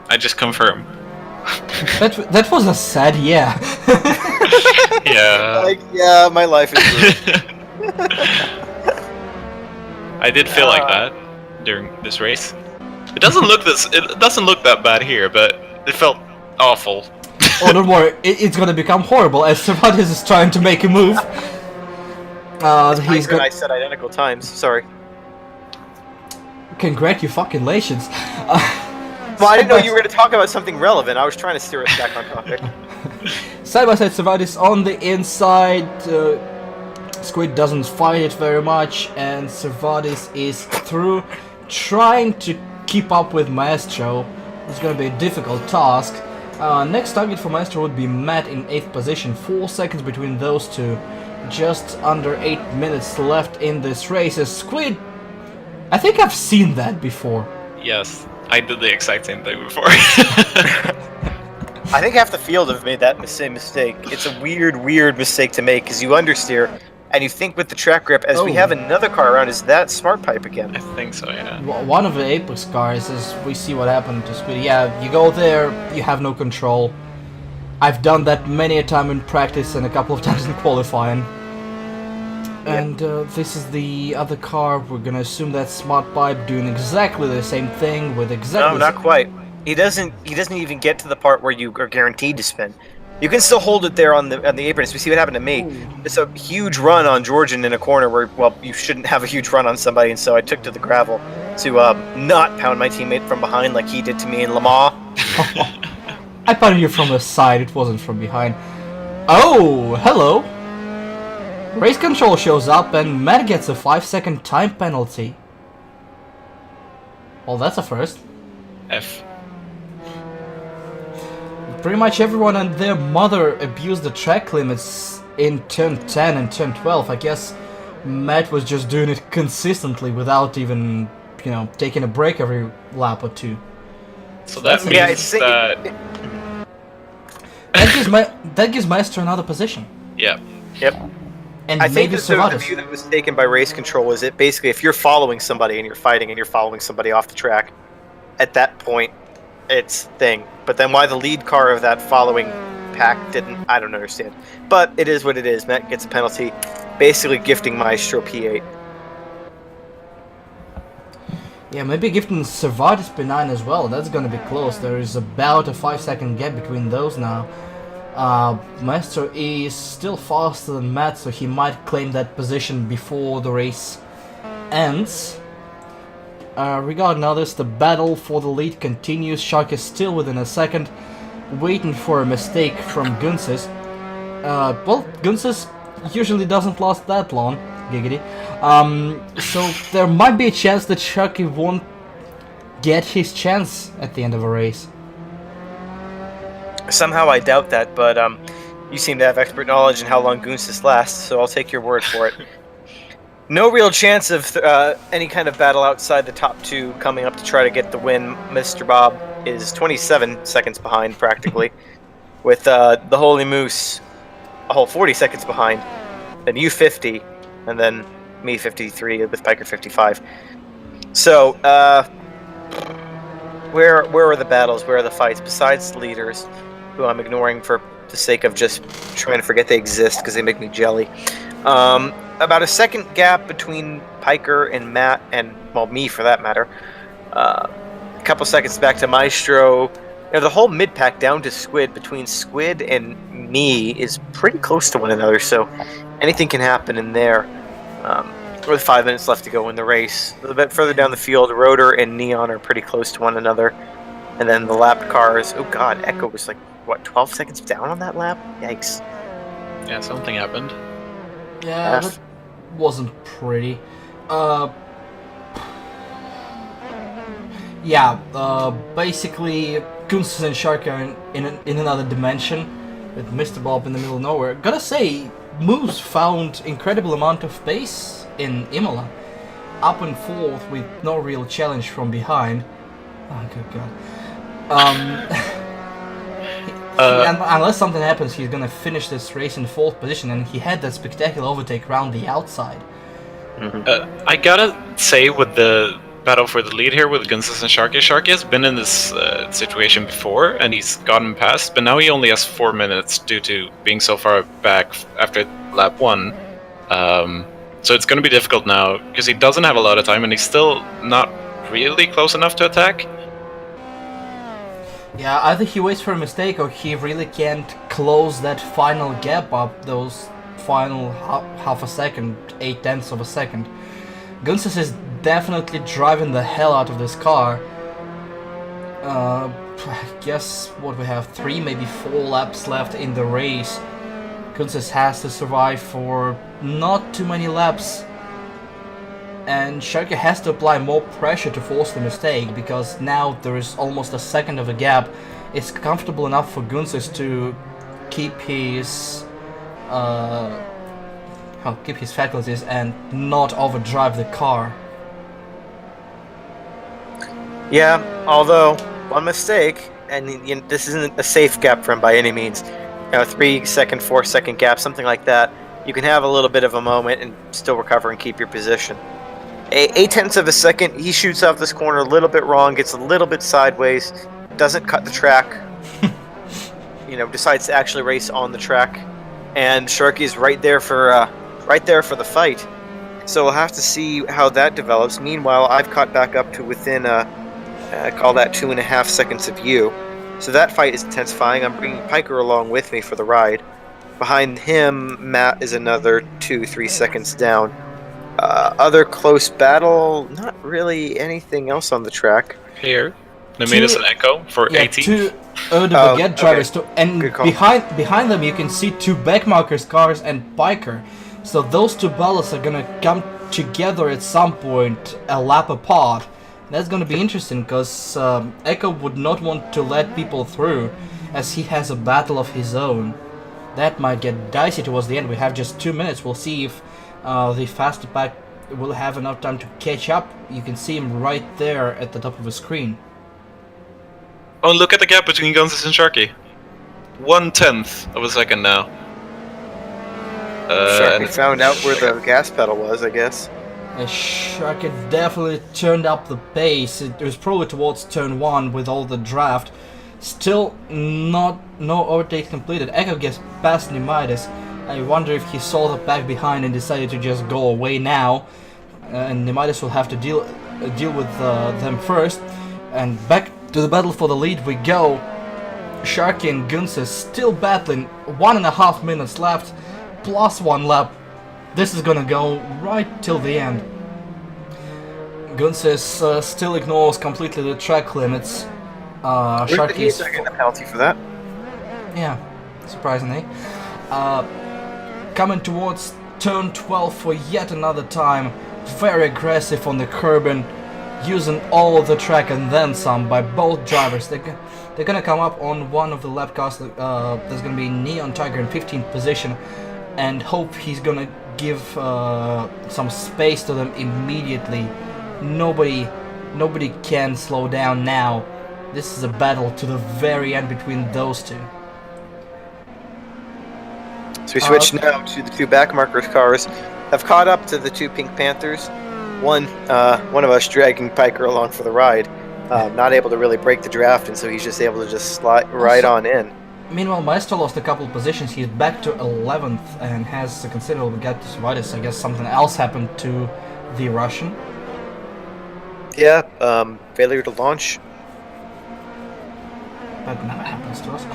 I just confirm.
That was a sad yeah.
Yeah.
Like, yeah, my life is ruined.
I did feel like that during this race. It doesn't look that bad here, but it felt awful.
Oh, don't worry, it's gonna become horrible as Cervantes is trying to make a move. He's
Piker and I
got.
said identical times. Sorry.
Congratulations.
Well, I didn't know you were going to talk about something relevant. I was trying to steer us back on topic.
Side by side, Cervantes on the inside. Squid doesn't fight it very much, and Cervantes is through, trying to keep up with Maestro. It's gonna be a difficult task. Next target for Maestro would be Matt in 8th position. 4 seconds between those two. Just under 8 minutes left in this race. As Squid, I think I've seen that before.
Yes, I did the exact same thing before.
I think half the field have made that same mistake. It's a weird mistake to make because you understeer and you think with the track grip. As we
Oh.
have another car around, is that smart pipe again?
I think so, yeah.
One of the Apex cars, as we see what happened to Squid. Yeah, you go there, you have no control. I've done that many a time in practice and a couple of times in qualifying. And this is the other car. We're gonna assume that's Smart Pipe doing exactly the same thing with exactly.
No, not quite. He doesn't even get to the part where you are guaranteed to spin. You can still hold it there on the apron. As we see what happened to me. It's a huge run on Georgian in a corner where, well, you shouldn't have a huge run on somebody, and so I took to the gravel to not pound my teammate from behind like he did to me in Le Mans.
I pounded you from the side. It wasn't from behind. Oh, hello. Race control shows up, and Matt gets a 5-second time penalty. Well, that's a first.
F.
Pretty much everyone and their mother abused the track limits in turn 10 and turn 12. I guess Matt was just doing it consistently without even, taking a break every lap or two.
So that means
Yeah, it's-
that...
That gives Maestro another position.
Yeah.
Yep.
And
I think
maybe
that the
Cervantes.
view that was taken by race control is that basically if you're following somebody and you're fighting and you're following somebody off the track, at that point, it's thing. But then why the lead car of that following pack didn't, I don't understand. But it is what it is. Matt gets a penalty, basically gifting Maestro P8.
Yeah, maybe give them Servatis P9 as well. That's gonna be close. There is about a 5-second gap between those now. Maestro is still faster than Matt, so he might claim that position before the race ends. Regarding others, the battle for the lead continues. Shark is still within a second, waiting for a mistake from Gunsis. Well, Gunsis usually doesn't last that long, giggity. So there might be a chance that Sharky won't get his chance at the end of a race.
Somehow I doubt that, but you seem to have expert knowledge in how long Gunsis lasts, so I'll take your word for it. No real chance of any kind of battle outside the top two coming up to try to get the win. Mr. Bob is 27 seconds behind, practically, with the Holy Moose a whole 40 seconds behind, then you 50, and then me 53 with Piker 55. So, where are the battles? Where are the fights? Besides the leaders, who I'm ignoring for the sake of just trying to forget they exist because they make me jelly. About a second gap between Piker and Matt, and, well, me for that matter. A couple seconds back to Maestro. You know, the whole mid-pack down to Squid, between Squid and me, is pretty close to one another, so anything can happen in there. With 5 minutes left to go in the race. A little bit further down the field, Rotor and Neon are pretty close to one another. And then the lap cars, oh god, Echo was like, what, 12 seconds down on that lap? Yikes.
Yeah, something happened.
Yeah, that wasn't pretty. Basically, Kunstz and Shark are in another dimension, with Mr. Bob in the middle of nowhere. Gotta say, Moose found incredible amount of pace in Imola, up and forth with no real challenge from behind. Oh, good god. And unless something happens, he's gonna finish this race in 4th position, and he had that spectacular overtake round the outside.
I gotta say, with the battle for the lead here with Gunsis and Sharky has been in this situation before, and he's gotten past, but now he only has 4 minutes due to being so far back after lap 1. So it's gonna be difficult now, because he doesn't have a lot of time, and he's still not really close enough to attack.
Yeah, either he waits for a mistake, or he really can't close that final gap up, those final half a second, 0.8 of a second. Gunsis is definitely driving the hell out of this car. I guess what we have, 3, maybe 4 laps left in the race. Gunsis has to survive for not too many laps. And Sharky has to apply more pressure to force the mistake, because now there is almost a second of a gap. It's comfortable enough for Gunsis to keep his faculties and not overdrive the car.
Yeah, although one mistake, and this isn't a safe gap for him by any means. You know, 3 second, 4 second gap, something like that. You can have a little bit of a moment and still recover and keep your position. 0.8 of a second, he shoots off this corner a little bit wrong, gets a little bit sideways, doesn't cut the track. Decides to actually race on the track, and Sharky's right there for the fight. So we'll have to see how that develops. Meanwhile, I've caught back up to within call that 2.5 seconds of you. So that fight is intensifying. I'm bringing Piker along with me for the ride. Behind him, Matt is another 2-3 seconds down. Other close battle, not really anything else on the track.
Here, they made us an Echo for 18.
2 Baguette drivers, and behind them you can see 2 backmarkers cars and Piker. So those 2 battles are gonna come together at some point, a lap apart. That's gonna be interesting, because Echo would not want to let people through, as he has a battle of his own. That might get dicey towards the end. We have just 2 minutes. We'll see if the faster pack will have enough time to catch up. You can see him right there at the top of the screen.
Oh, look at the gap between Gunsis and Sharky. 1/10 of a second now.
Sharky found out where the gas pedal was, I guess.
Sharky definitely turned up the pace. It was probably towards turn 1 with all the draft. Still no overtake completed. Echo gets past Nemidis. I wonder if he saw the pack behind and decided to just go away now. And Nemidis will have to deal deal with them first. And back to the battle for the lead we go. Sharky and Gunsis still battling. 1.5 minutes left, plus 1 lap. This is gonna go right till the end. Gunsis still ignores completely the track limits. Sharky's
getting a penalty for that.
yeah, surprisingly. Coming towards turn 12 for yet another time. Very aggressive on the curb and using all of the track and then some by both drivers. They're gonna come up on one of the lap cars. There's gonna be Neon Tiger in 15th position, and hope he's gonna give some space to them immediately. Nobody can slow down now. This is a battle to the very end between those two.
So we switch now to the 2 backmarkers cars. Have caught up to the 2 Pink Panthers. One of us dragging Piker along for the ride. Not able to really break the draft, and so he's just able to just slide right on in.
Meanwhile, Maestro lost a couple positions. He's back to 11th and has a considerable gap to Svitis. I guess something else happened to the Russian.
Yeah, failure to launch.
That never happens to us.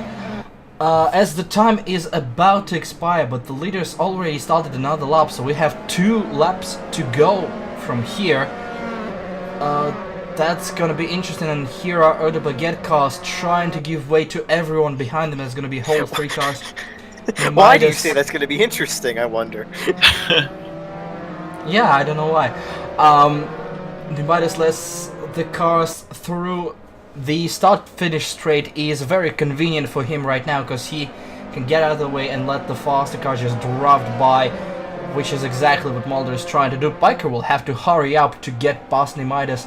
As the time is about to expire, but the leaders already started another lap, so we have 2 laps to go from here. That's gonna be interesting, and here are Eau de Baguette cars trying to give way to everyone behind them. There's gonna be whole 3 cars.
Why do you say that's going to be interesting, I wonder?
Yeah, I don't know why. Midas lets the cars through. The start-finish straight is very convenient for him right now because he can get out of the way and let the faster cars just drive by, which is exactly what Mulder is trying to do. Piker will have to hurry up to get past Midas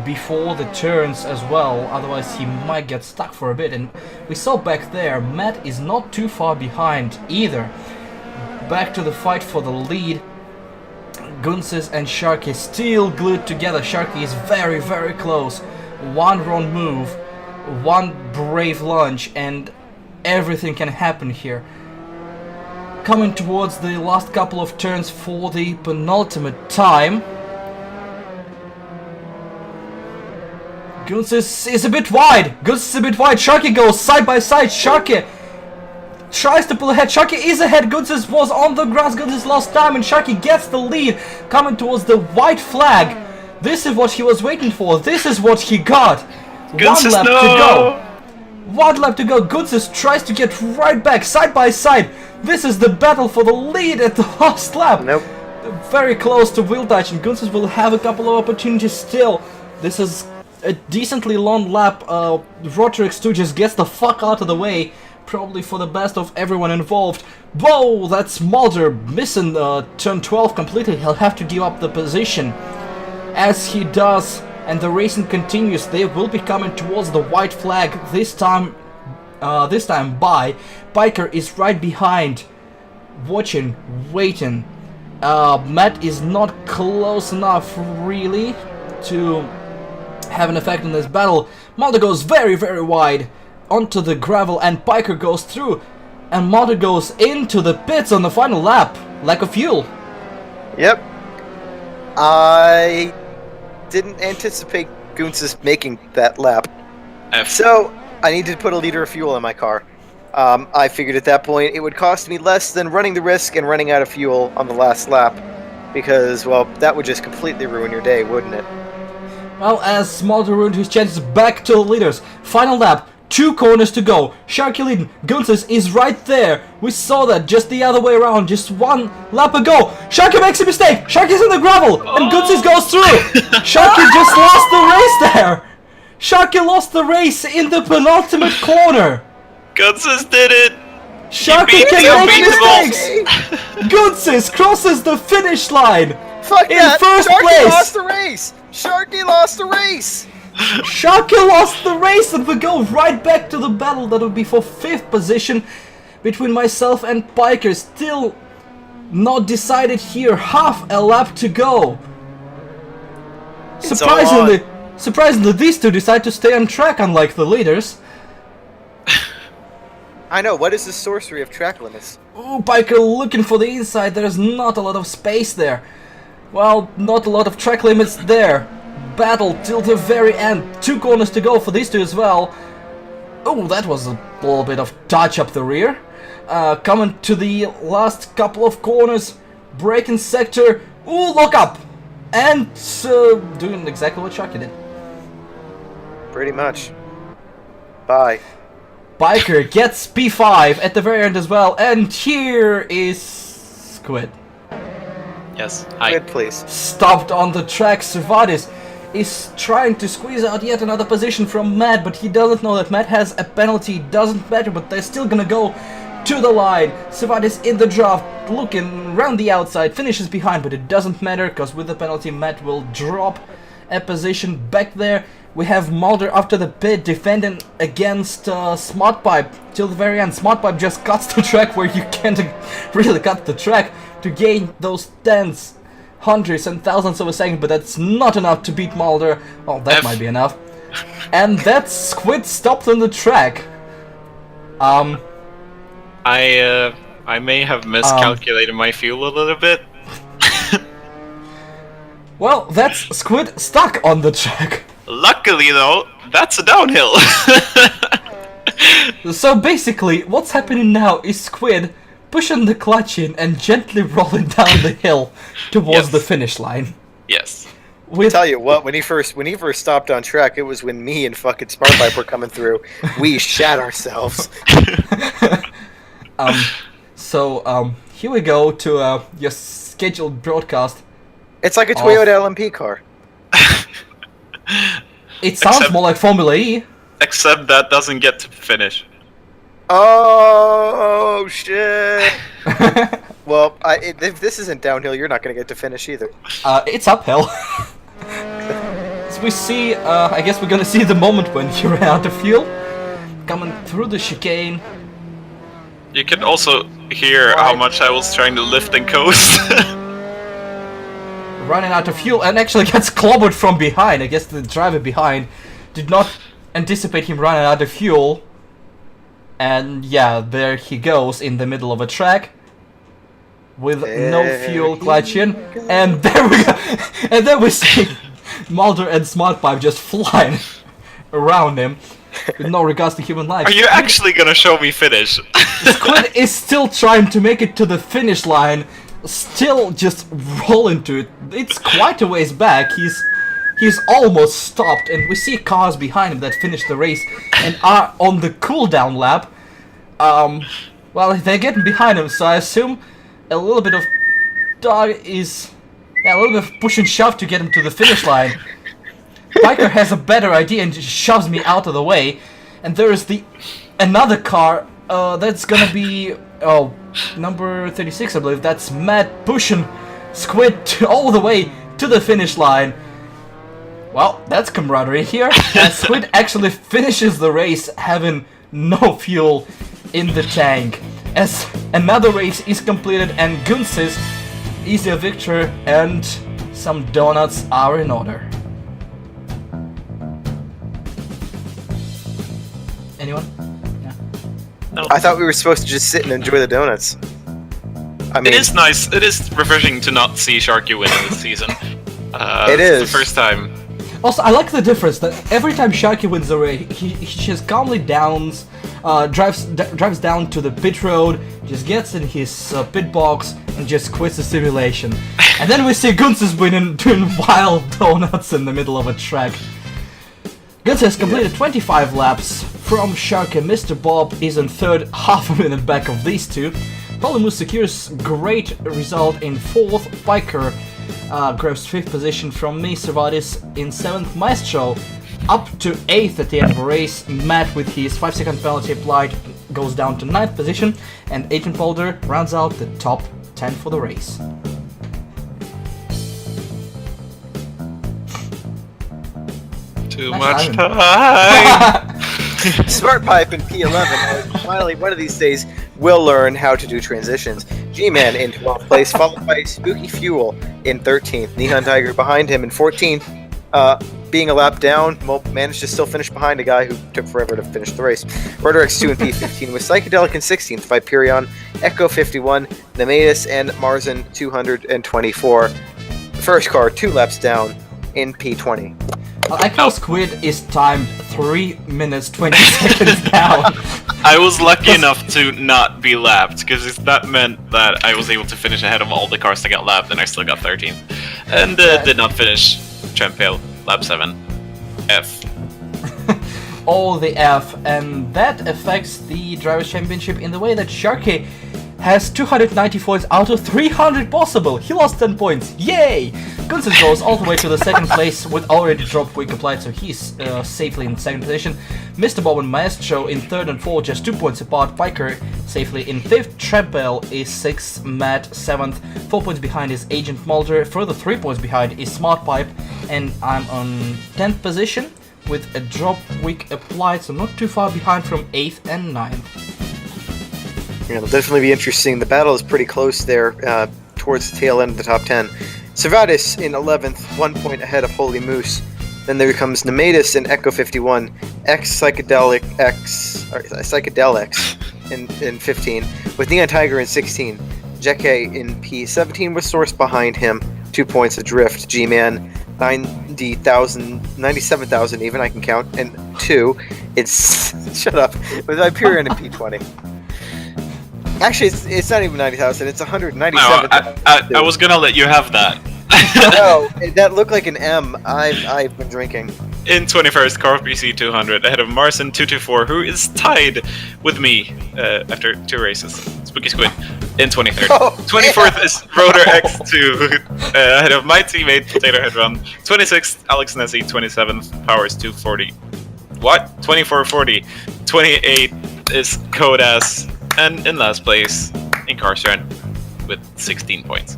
before the turns as well, otherwise he might get stuck for a bit. And we saw back there, Matt is not too far behind either. Back to the fight for the lead. Gunsis and Sharky still glued together. Sharky is very, very close. One wrong move, one brave lunge, and everything can happen here. Coming towards the last couple of turns for the penultimate time. Gunsis is a bit wide. Gunsis is a bit wide. Sharky goes side by side. Sharky tries to pull ahead. Sharky is ahead. Gunsis was on the grass. Gunsis lost time, and Sharky gets the lead. Coming towards the white flag. This is what he was waiting for. This is what he got.
Gunsis,
1 lap
no!
to go. 1 lap to go. Gunsis tries to get right back, side by side. This is the battle for the lead at the last lap.
Nope.
Very close to wheel touch, and Gunsis will have a couple of opportunities still. This is a decently long lap. Rotrix 2 just gets the fuck out of the way, probably for the best of everyone involved. Whoa, that's Mulder missing turn 12 completely. He'll have to give up the position. As he does, and the racing continues, they will be coming towards the white flag this time by. Piker is right behind, watching, waiting. Matt is not close enough really to have an effect on this battle. Mulder goes very, very wide onto the gravel, and Piker goes through, and Mulder goes into the pits on the final lap. Lack of fuel.
Yep. I didn't anticipate Gunsis making that lap. So I needed to put a liter of fuel in my car. I figured at that point it would cost me less than running the risk and running out of fuel on the last lap, because, well, that would just completely ruin your day, wouldn't it?
Well, as Mulder ruined his chances, back to the leaders. Final lap, 2 corners to go. Sharky leading, Gunsis is right there. We saw that just the other way around, just 1 lap ago. Sharky makes a mistake. Sharky's in the gravel, and Gunsis goes through. Sharky just lost the race there. Sharky lost the race in the penultimate corner.
Gunsis did it!
Sharky can make mistakes. Gunsis crosses the finish line.
Fuck
in
that!
first
Sharky
place.
lost the race! Sharky lost the race!
Sharky lost the race, and we go right back to the battle that would be for 5th position between myself and Piker. Still not decided here. Half a lap to go. Surprisingly, these two decide to stay on track, unlike the leaders.
I know, what is the sorcery of track limits?
Ooh, Piker looking for the inside. There's not a lot of space there. Well, not a lot of track limits there. battle till the very end. 2 corners to go for these two as well. Oh, that was a little bit of touch up the rear. Coming to the last couple of corners. Braking sector. Ooh, lock up! And doing exactly what Sharky did.
Pretty much. Bye.
Biker gets P5 at the very end as well. And here is Squid.
Yes. Hi.
Good, please.
Stopped on the track. Servatis is trying to squeeze out yet another position from Matt, but he doesn't know that Matt has a penalty. Doesn't matter, but they're still gonna go to the line. Servatis in the draft, looking round the outside, finishes behind, but it doesn't matter, because with the penalty Matt will drop a position back there. We have Mulder after the pit defending against Smart Pipe till the very end. Smart Pipe just cuts the track where you can't really cut the track to gain those tenths, hundreds and thousands of a second, but that's not enough to beat Mulder. Oh, that might be enough. And that Squid stopped on the track.
I may have miscalculated my fuel a little bit.
Well, that's Squid stuck on the track.
Luckily, though, that's a downhill.
So basically, what's happening now is Squid pushing the clutch in and gently rolling down the hill towards the finish line.
Yes.
I'll tell you what, when he first stopped on track, it was when me and fucking Smartpipe were coming through. We shat ourselves.
Here we go to your scheduled broadcast.
It's like a Toyota LMP car.
It sounds more like Formula E.
Except that doesn't get to finish.
Oh shit! Well, if this isn't downhill, you're not gonna get to finish either.
It's uphill. As we see, I guess we're gonna see the moment when you ran out of fuel. Coming through the chicane.
You can also hear how much I was trying to lift and coast.
Running out of fuel and actually gets clobbered from behind. I guess the driver behind did not anticipate him running out of fuel. And yeah, there he goes in the middle of a track with no fuel clutch in. And there we go. And then we see Mulder and Smartpipe just flying around him with no regards to human life.
Are you actually gonna show me finish?
Squid is still trying to make it to the finish line. Still just rolling to it. It's quite a ways back. He's almost stopped, and we see cars behind him that finished the race and are on the cooldown lap. Well, they're getting behind him, so I assume a little bit of a little bit of push and shove to get him to the finish line. Biker has a better idea and just shoves me out of the way, and there is another car that's gonna be number 36, I believe. That's Matt pushing Squid all the way to the finish line. Well, that's camaraderie here. And Squid actually finishes the race having no fuel in the tank. As another race is completed and Gunsis is a victor and some donuts are in order. Anyone?
No.
I thought we were supposed to just sit and enjoy the donuts. I mean,
it is nice. It is refreshing to not see Sharky win this season.
It is
the first time.
Also, I like the difference that every time Sharky wins a race, he just calmly drives down to the pit road, just gets in his pit box, and just quits the simulation. And then we see Gunsis winning, doing wild donuts in the middle of a track. Gunsis has completed 25 laps from Sharky. Mr. Bob is in third, half a minute back of these two. Polymus secures great result in fourth. Biker grabs 5th position from me. Servatis in 7th. Maestro up to 8th at the end of the race. Matt, with his 5-second penalty applied, goes down to 9th position. And Agent Boulder rounds out the top 10 for the race.
Too
Nice
much
timing.
time.
Smartpipe in P11 finally one of these days will learn how to do transitions. G-Man in 12th place, followed by Spooky Fuel in 13th. Neon Tiger behind him in 14th. Being a lap down, managed to still finish behind a guy who took forever to finish the race. Rotrex 2 in P15 with Psychedelic in 16th, Viperion, Echo 51, Nemesis, and Marzen 224. The first car 2 laps down. in P20.
I like how Squid is timed 3 minutes 20 seconds down.
I was lucky enough to not be lapped, because that meant that I was able to finish ahead of all the cars that got lapped, and I still got 13th. And did not finish Champion lap 7. F.
All the F, and that affects the Drivers' Championship in the way that Sharky has 290 points out of 300 possible. He lost 10 points. Yay! Gunston goes all the way to the second place with already dropped week applied, so he's safely in second position. Mr. Bob and Maestro in third and fourth, just 2 points apart. Piker safely in fifth. Treppel is sixth. Matt 7th. 4 points behind is Agent Mulder. Further 3 points behind is Smart Pipe. And I'm on 10th position with a drop week applied, so not too far behind from 8th and 9th.
Yeah, it'll definitely be interesting. The battle is pretty close there towards the tail end of the top 10. Servatis in 11th, 1 point ahead of Holy Moose. Then there comes Nemetis in Echo 51, Psychedelics in 15, with Neon Tiger in 16. Jeke in P17 with Source behind him, 2 points adrift. G-Man 97,000 even, I can count, and 2. It's shut up with Hyperion in P20. Actually, it's not even 90,000. It's 197,000.
No, I was gonna let you have that.
No, that looked like an M. I've been drinking.
In 21st, Car PC 200 ahead of Marson 224, who is tied with me after 2 races. Spooky Squid in 23rd.
Oh,
24th is Rotor X2 ahead of my teammate Potato Head Run. 26th, Alex Nessie. 27th, Powers 240. What? 2440. 28th is Codas. And in last place, in Corsa with 16 points.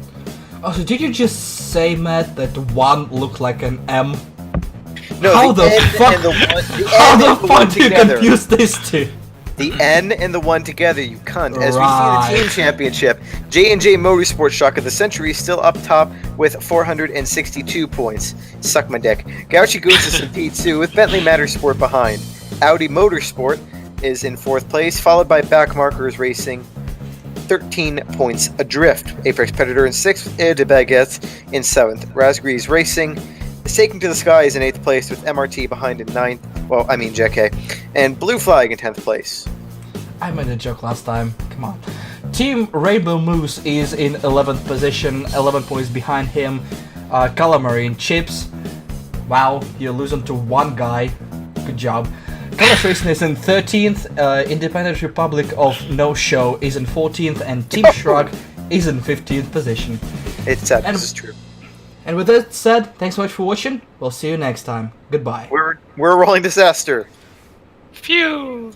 Oh, so did you just say, Matt, that 1 looked like an M?
No,
How the fuck? How the fuck do you confuse these two?
The N and the 1 together, you cunt. As we see the team championship, J&J Motorsport Shock of the Century still up top with 462 points. Suck my dick. Gauchi Goose is in P2 with Bentley Mattersport behind. Audi Motorsport is in 4th place, followed by Backmarkers Racing, 13 points adrift. Apex Predator in 6th, Air de Baguette in 7th. Raspberries Racing is taking to the skies in 8th place with MRT behind in 9th. Well, I mean JK. And Blue Flag in 10th place.
I made a joke last time. Come on. Team Rainbow Moose is in 11th position, 11 points behind him. Calamari Chips. Wow, you're losing to 1 guy. Good job. Colors Racing is in 13th, Independent Republic of No Show is in 14th, and Team Shrug is in 15th position.
It's sad, this is true.
And with that said, thanks so much for watching. We'll see you next time. Goodbye.
We're a rolling disaster.
Phew!